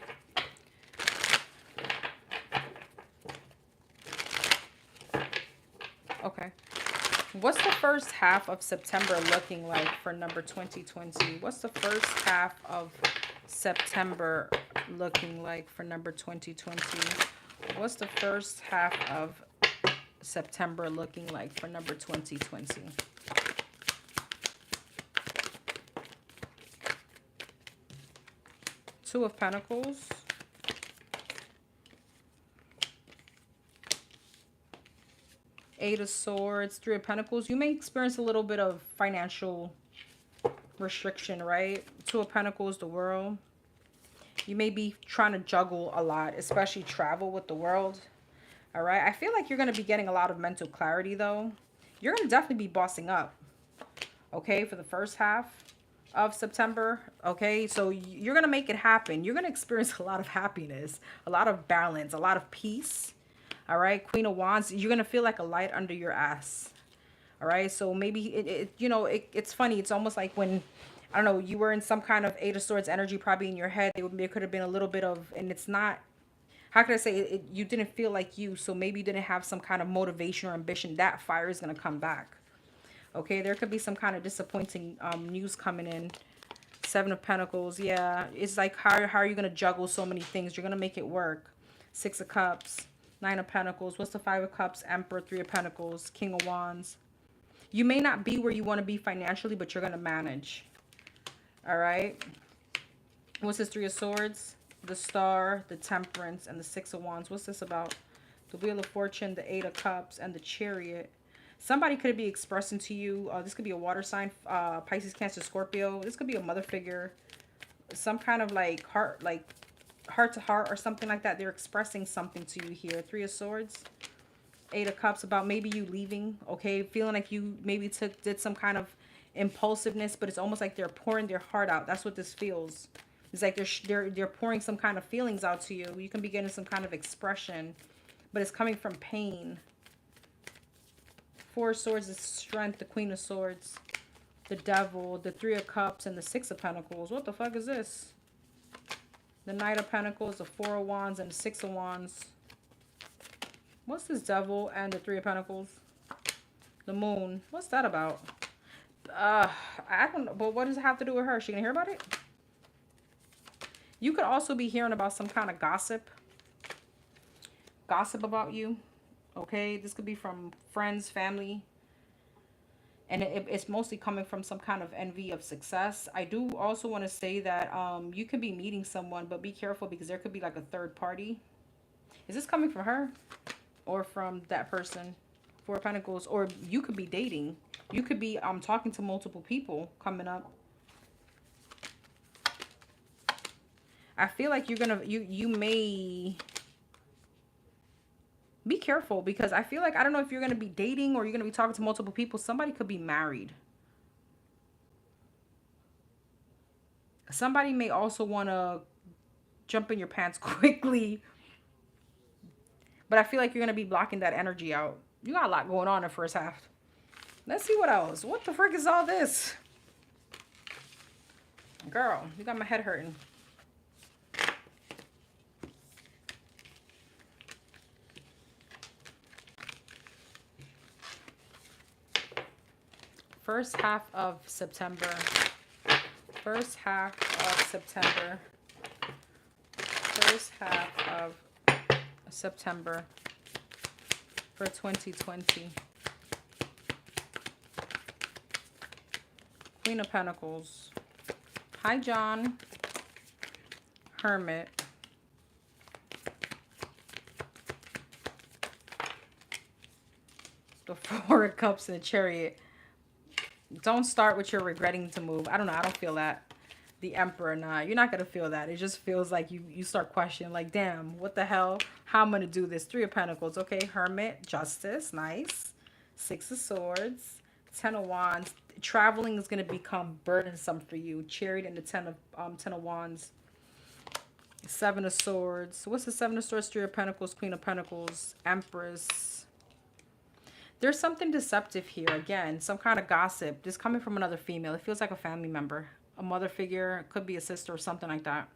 Okay. What's the first half of September looking like for number 2020? What's the first half of September looking like for number 2020? What's the first half of September looking like for number 2020? Two of Pentacles. Eight of Swords, Three of Pentacles. You may experience a little bit of financial restriction, right? Two of Pentacles, the World. You may be trying to juggle a lot, especially travel with the World. All right. I feel like you're going to be getting a lot of mental clarity, though. You're going to definitely be bossing up, okay, for the first half of September. Okay, so you're going to make it happen. You're going to experience a lot of happiness, a lot of balance, a lot of peace. All right, Queen of Wands, you're going to feel like a light under your ass. All right, so maybe, it's funny. It's almost like when, I don't know, you were in some kind of Eight of Swords energy probably in your head. There could have been a little bit of, and it's not, how could I say it, you didn't feel like you, so maybe you didn't have some kind of motivation or ambition. That fire is going to come back. Okay, there could be some kind of disappointing news coming in. Seven of Pentacles, yeah. It's like, how are you going to juggle so many things? You're going to make it work. Six of Cups. Nine of Pentacles. What's the Five of Cups? Emperor. Three of Pentacles. King of Wands. You may not be where you want to be financially, but you're going to manage. All right. What's this? Three of Swords? The Star, the Temperance, and the Six of Wands. What's this about? The Wheel of Fortune, the Eight of Cups, and the Chariot. Somebody could be expressing to you, this could be a water sign, Pisces, Cancer, Scorpio. This could be a mother figure. Some kind of like heart to heart or something like that. They're expressing something to you here. Three of Swords, Eight of Cups, about maybe you leaving, okay? Feeling like you maybe did some kind of impulsiveness, but it's almost like they're pouring their heart out. That's what this feels. It's like they're pouring some kind of feelings out to you. You can be getting some kind of expression, but it's coming from pain. Four of Swords is Strength, the Queen of Swords, the Devil, the Three of Cups, and the Six of Pentacles. What the fuck is this? The Knight of Pentacles, the Four of Wands, and the Six of Wands. What's this Devil and the Three of Pentacles? The Moon. What's that about? I don't know. But what does it have to do with her? Is she gonna hear about it? You could also be hearing about some kind of gossip. Gossip about you. Okay, this could be from friends, family. And it's mostly coming from some kind of envy of success. I do also want to say that you could be meeting someone, but be careful because there could be like a third party. Is this coming from her or from that person? Four of Pentacles. Or you could be dating. You could be talking to multiple people coming up. I feel like you're gonna you may be careful because I feel like, I don't know if you're going to be dating or you're going to be talking to multiple people. Somebody could be married. Somebody may also want to jump in your pants quickly. But I feel like you're going to be blocking that energy out. You got a lot going on in the first half. Let's see what else. What the frick is all this? Girl, you got my head hurting. First half of September. First half of September. First half of September for 2020. Queen of Pentacles. Hi, John. Hermit. The Four of Cups and the Chariot. Don't start with your regretting to move. I don't know. I don't feel that. The Emperor, nah. You're not going to feel that. It just feels like you start questioning, like, damn, what the hell? How I'm going to do this? Three of Pentacles. Okay, Hermit. Justice. Nice. Six of Swords. Ten of Wands. Traveling is going to become burdensome for you. Chariot and the Ten of Wands. Seven of Swords. What's the Seven of Swords? Three of Pentacles. Queen of Pentacles. Empress. There's something deceptive here. Again, some kind of gossip. This coming from another female. It feels like a family member. A mother figure. It could be a sister or something like that.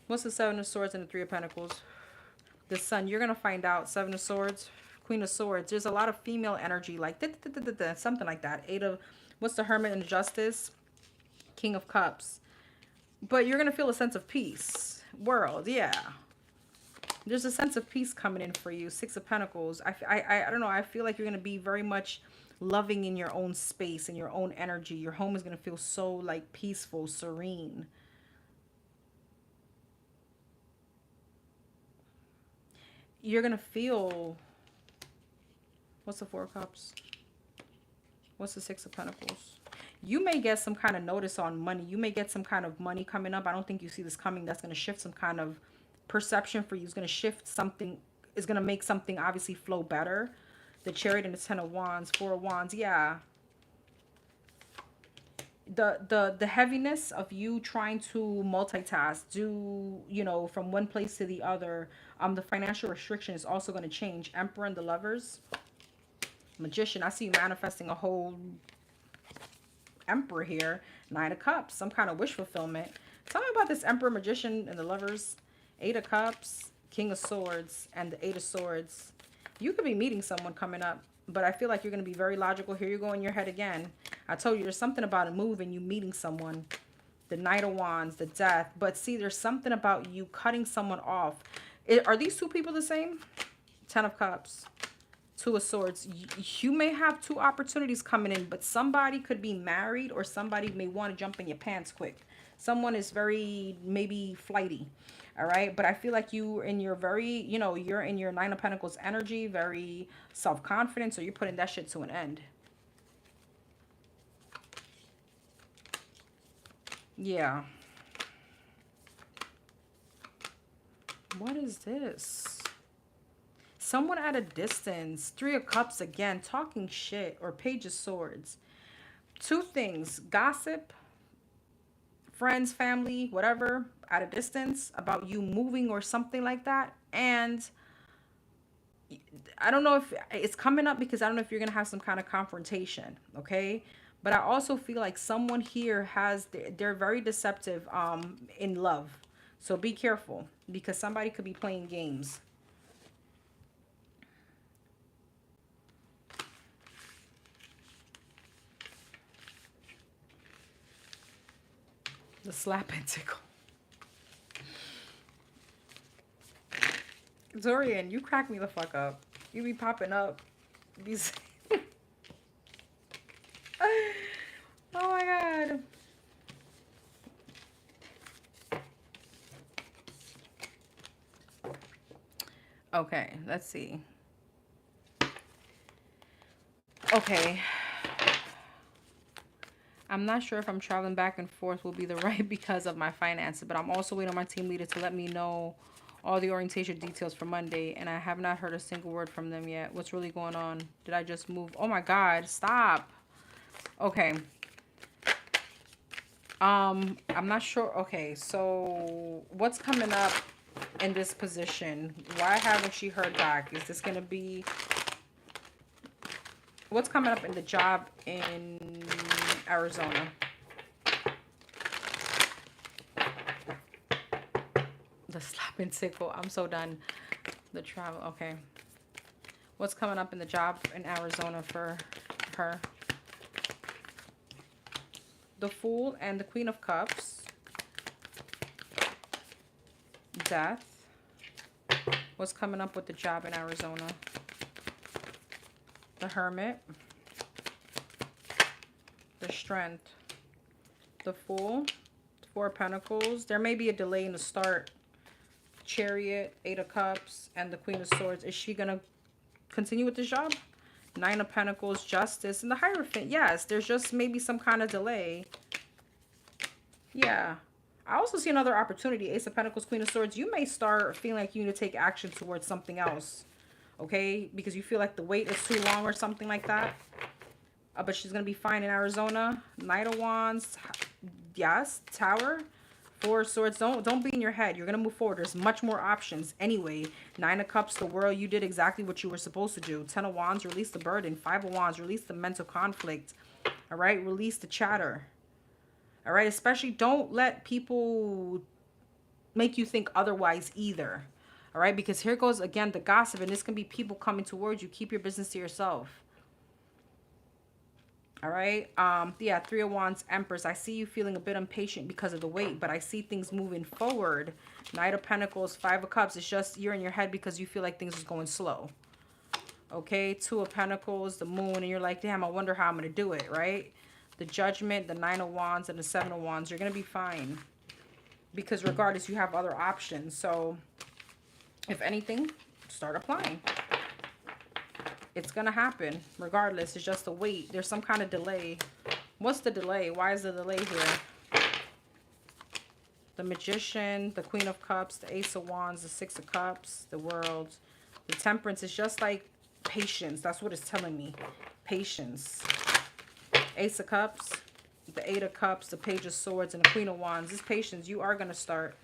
What's the Seven of Swords and the Three of Pentacles? The Sun. You're going to find out. Seven of Swords. Queen of Swords. There's a lot of female energy, like something like that. Eight of, what's the Hermit and Justice? King of Cups. But you're going to feel a sense of peace. World, yeah. There's a sense of peace coming in for you. Six of Pentacles. I don't know. I feel like you're going to be very much loving in your own space, in your own energy. Your home is going to feel so like peaceful, serene. You're going to feel, what's the Four of Cups? What's the Six of Pentacles? You may get some kind of notice on money. You may get some kind of money coming up. I don't think you see this coming. That's going to shift some kind of perception for you. It's going to shift something. It's going to make something obviously flow better. The Chariot and the Ten of Wands. Four of Wands. Yeah. The heaviness of you trying to multitask, do, you know, from one place to the other. The financial restriction is also going to change. Emperor and the Lovers. Magician. I see you manifesting a whole Emperor here. Nine of Cups. Some kind of wish fulfillment. Tell me about this Emperor, Magician, and the Lovers. Eight of Cups. King of Swords. And the Eight of Swords. You could be meeting someone coming up. But I feel like you're going to be very logical. Here you go in your head again. I told you there's something about a move and you meeting someone. The Knight of Wands. The Death. But see, there's something about you cutting someone off. Are these two people the same? Ten of Cups. Two of Swords. You may have two opportunities coming in, but somebody could be married or somebody may want to jump in your pants quick. Someone is very maybe flighty. All right. But I feel like you in your very, you know, you're in your Nine of Pentacles energy, very self-confident. So you're putting that shit to an end. Yeah. What is this? Someone at a distance. Three of Cups again. Talking shit. Or Page of Swords. Two things. Gossip. Friends, family, whatever. At a distance. About you moving or something like that. And I don't know if it's coming up because I don't know if you're going to have some kind of confrontation. Okay. But I also feel like someone here has, they're very deceptive in love. So be careful because somebody could be playing games. The slap and tickle. Dorian, you crack me the fuck up. You be popping up. These. Oh my god. Okay, let's see. Okay. I'm not sure if I'm traveling back and forth will be the right because of my finances, but I'm also waiting on my team leader to let me know all the orientation details for Monday, and I have not heard a single word from them yet. What's really going on? Did I just move? Oh my god, stop. Okay. I'm not sure. Okay, so what's coming up in this position? Why haven't she heard back? Is this gonna be what's coming up in the job in Arizona? The slap and tickle. I'm so done. The travel. Okay. What's coming up in the job in Arizona for her? The Fool and the Queen of Cups. Death. What's coming up with the job in Arizona? The Hermit. The Strength. The Fool. Four of Pentacles. There may be a delay in the start. Chariot. Eight of Cups. And the Queen of Swords. Is she going to continue with the job? Nine of Pentacles. Justice. And the Hierophant. Yes, there's just maybe some kind of delay. Yeah. I also see another opportunity. Ace of Pentacles. Queen of Swords. You may start feeling like you need to take action towards something else. Okay? Because you feel like the wait is too long or something like that. But she's going to be fine in Arizona. Knight of Wands. Yes. Tower. Four of Swords. Don't be in your head. You're going to move forward. There's much more options anyway. Nine of Cups. The World. You did exactly what you were supposed to do. Ten of Wands. Release the burden. Five of Wands. Release the mental conflict. All right? Release the chatter. All right? Especially don't let people make you think otherwise either. All right, because here goes again the gossip, and this can be people coming towards you. Keep your business to yourself. All right. Yeah, Three of Wands, Empress. I see you feeling a bit impatient because of the wait, but I see things moving forward. Knight of Pentacles, Five of Cups. It's just you're in your head because you feel like things is going slow. Okay, Two of Pentacles, the Moon, and you're like, damn, I wonder how I'm going to do it, right? The Judgment, the Nine of Wands, and the Seven of Wands. You're going to be fine. Because regardless, you have other options. So, if anything, start applying. It's going to happen. Regardless, it's just a wait. There's some kind of delay. What's the delay? Why is the delay here? The Magician, the Queen of Cups, the Ace of Wands, the Six of Cups, the World. The Temperance is just like patience. That's what it's telling me. Patience. Ace of Cups, the Eight of Cups, the Page of Swords, and the Queen of Wands. This patience, you are going to start.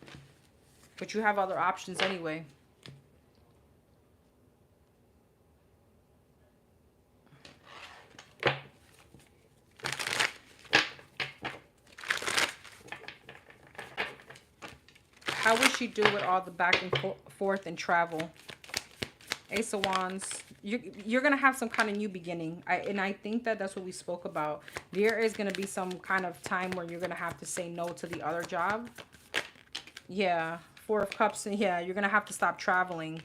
But you have other options anyway. How would she do with all the back and forth and travel? Ace of Wands. You're going to have some kind of new beginning. And I think that that's what we spoke about. There is going to be some kind of time where you're going to have to say no to the other job. Yeah. Four of Cups. And yeah, you're going to have to stop traveling.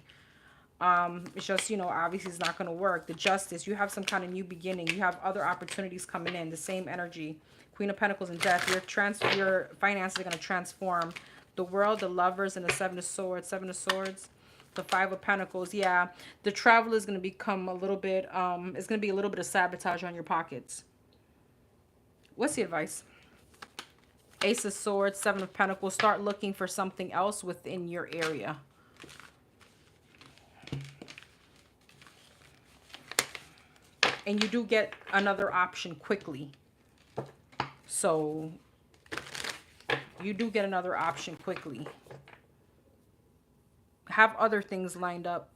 It's just, you know, obviously it's not going to work. The Justice. You have some kind of new beginning. You have other opportunities coming in. The same energy. Queen of Pentacles and Death. Your finances are going to transform. The World, the Lovers, and the Seven of Swords. Seven of Swords. The Five of Pentacles. Yeah, the travel is going to become a little bit, it's going to be a little bit of sabotage on your pockets. What's the advice? Ace of Swords, Seven of Pentacles. Start looking for something else within your area. And you do get another option quickly. So, you do get another option quickly. Have other things lined up.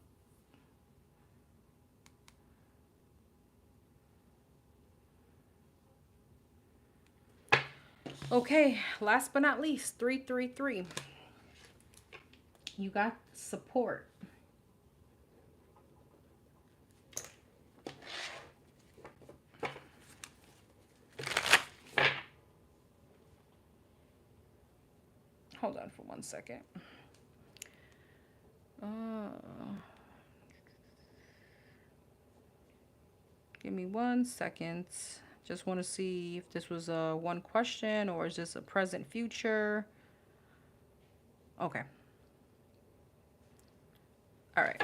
Okay, last but not least, 333. You got support. Hold on for 1 second. Give me 1 second. Just want to see if this was a one question or is this a present future. Okay. All right.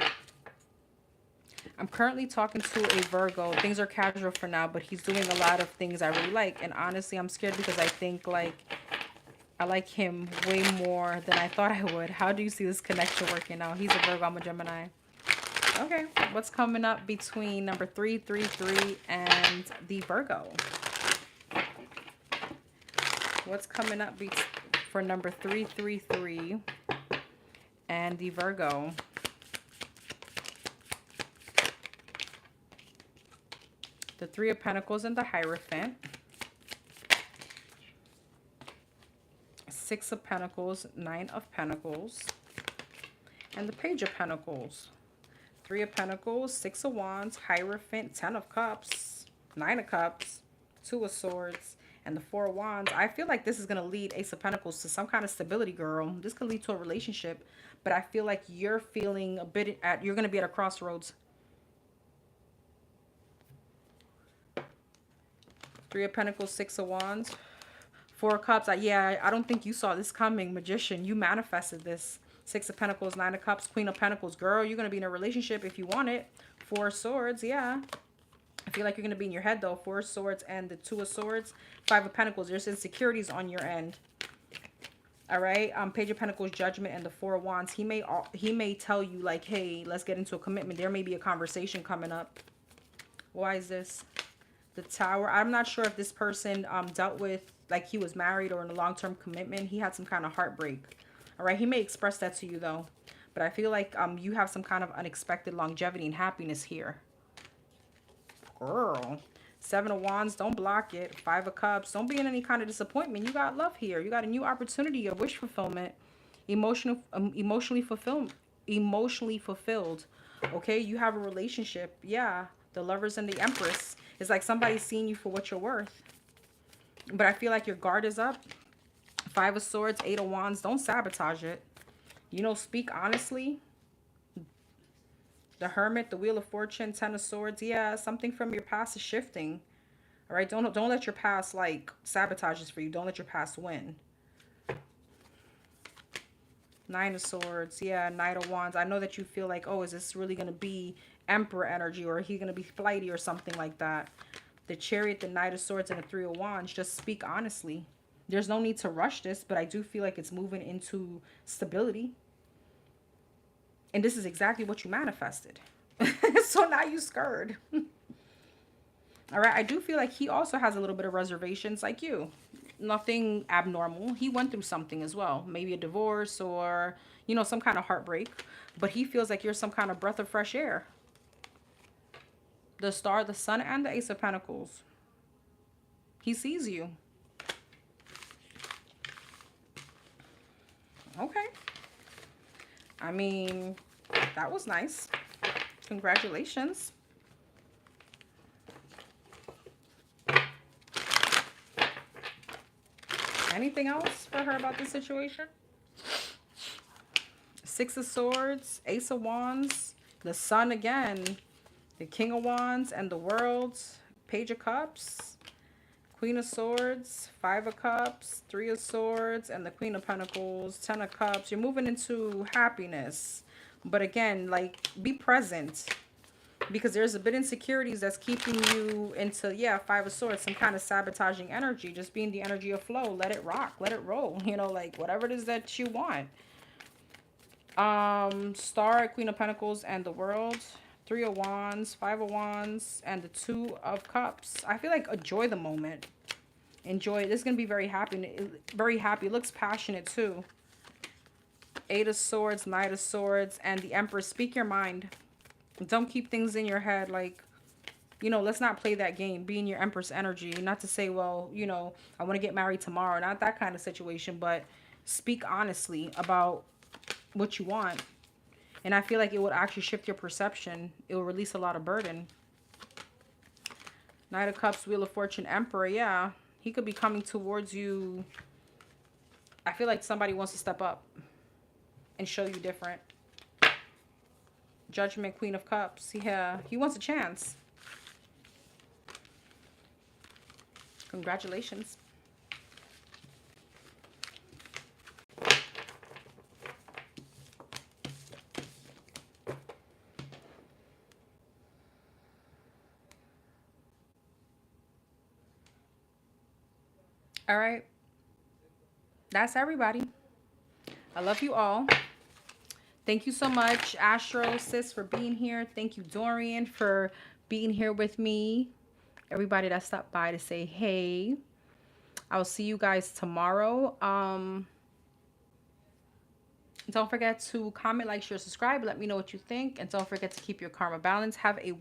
I'm currently talking to a Virgo. Things are casual for now, but he's doing a lot of things I really like. And honestly, I'm scared because I think like I like him way more than I thought I would. How do you see this connection working out? He's a Virgo, I'm a Gemini. Okay, what's coming up between number 333 and the Virgo? What's coming up for number 333 and the Virgo? The Three of Pentacles and the Hierophant. Six of Pentacles, Nine of Pentacles, and the Page of Pentacles. Three of Pentacles, Six of Wands, Hierophant, Ten of Cups, Nine of Cups, Two of Swords, and the Four of Wands. I feel like this is going to lead Ace of Pentacles to some kind of stability, girl. This could lead to a relationship, but I feel like you're feeling a bit you're going to be at a crossroads. Three of Pentacles, Six of Wands, Four of Cups. Yeah, I don't think you saw this coming, Magician. You manifested this. Six of Pentacles, Nine of Cups, Queen of Pentacles. Girl, you're going to be in a relationship if you want it. Four of Swords, yeah. I feel like you're going to be in your head, though. Four of Swords and the Two of Swords. Five of Pentacles. There's insecurities on your end. All right. Page of Pentacles, Judgment, and the Four of Wands. He may tell you, like, hey, let's get into a commitment. There may be a conversation coming up. Why is this? The Tower. I'm not sure if this person dealt with, like, he was married or in a long-term commitment. He had some kind of heartbreak. All right, he may express that to you, though. But I feel like you have some kind of unexpected longevity and happiness here. Girl. Seven of Wands, don't block it. Five of Cups, don't be in any kind of disappointment. You got love here. You got a new opportunity of wish fulfillment. Emotionally fulfillment. emotionally fulfilled. Okay, you have a relationship. Yeah, the Lovers and the Empress. It's like somebody's seeing you for what you're worth. But I feel like your guard is up. Five of Swords, Eight of Wands. Don't sabotage it. You know, speak honestly. The Hermit, the Wheel of Fortune, Ten of Swords. Yeah, something from your past is shifting. All right, don't let your past like sabotage this for you. Don't let your past win. Nine of Swords. Yeah, Knight of Wands. I know that you feel like, oh, is this really going to be Emperor energy, or is he going to be flighty or something like that? The Chariot, the Knight of Swords, and the Three of Wands. Just speak honestly. There's no need to rush this, but I do feel like it's moving into stability. And this is exactly what you manifested. So now you scared. All right, I do feel like he also has a little bit of reservations like you. Nothing abnormal. He went through something as well. Maybe a divorce or, you know, some kind of heartbreak. But he feels like you're some kind of breath of fresh air. The Star, the Sun, and the Ace of Pentacles. He sees you. Okay. I mean, that was nice. Congratulations. Anything else for her about this situation? Six of Swords, Ace of Wands, the Sun again, the King of Wands and the World, Page of Cups, Queen of Swords, Five of Cups, Three of Swords, and the Queen of Pentacles, Ten of Cups. You're moving into happiness. But again, like, be present. Because there's a bit of insecurities that's keeping you into, yeah, Five of Swords, some kind of sabotaging energy. Just being the energy of flow. Let it rock. Let it roll. You know, like, whatever it is that you want. Star, Queen of Pentacles, and the World. Three of Wands, Five of Wands, and the Two of Cups. I feel like enjoy the moment. Enjoy it. This is going to be very happy. Very happy. It looks passionate, too. Eight of Swords, Knight of Swords, and the Empress. Speak your mind. Don't keep things in your head. Like, you know, let's not play that game. Be in your Empress energy. Not to say, well, you know, I want to get married tomorrow. Not that kind of situation. But speak honestly about what you want. And I feel like it would actually shift your perception. It will release a lot of burden. Knight of Cups, Wheel of Fortune, Emperor. Yeah, he could be coming towards you. I feel like somebody wants to step up and show you different. Judgment, Queen of Cups. Yeah, he wants a chance. Congratulations. All right. That's everybody. I love you all. Thank you so much, Astro Sis, for being here. Thank you, Dorian, for being here with me. Everybody that stopped by to say hey. I'll see you guys tomorrow. Don't forget to comment, like, share, subscribe. Let me know what you think. And don't forget to keep your karma balanced. Have a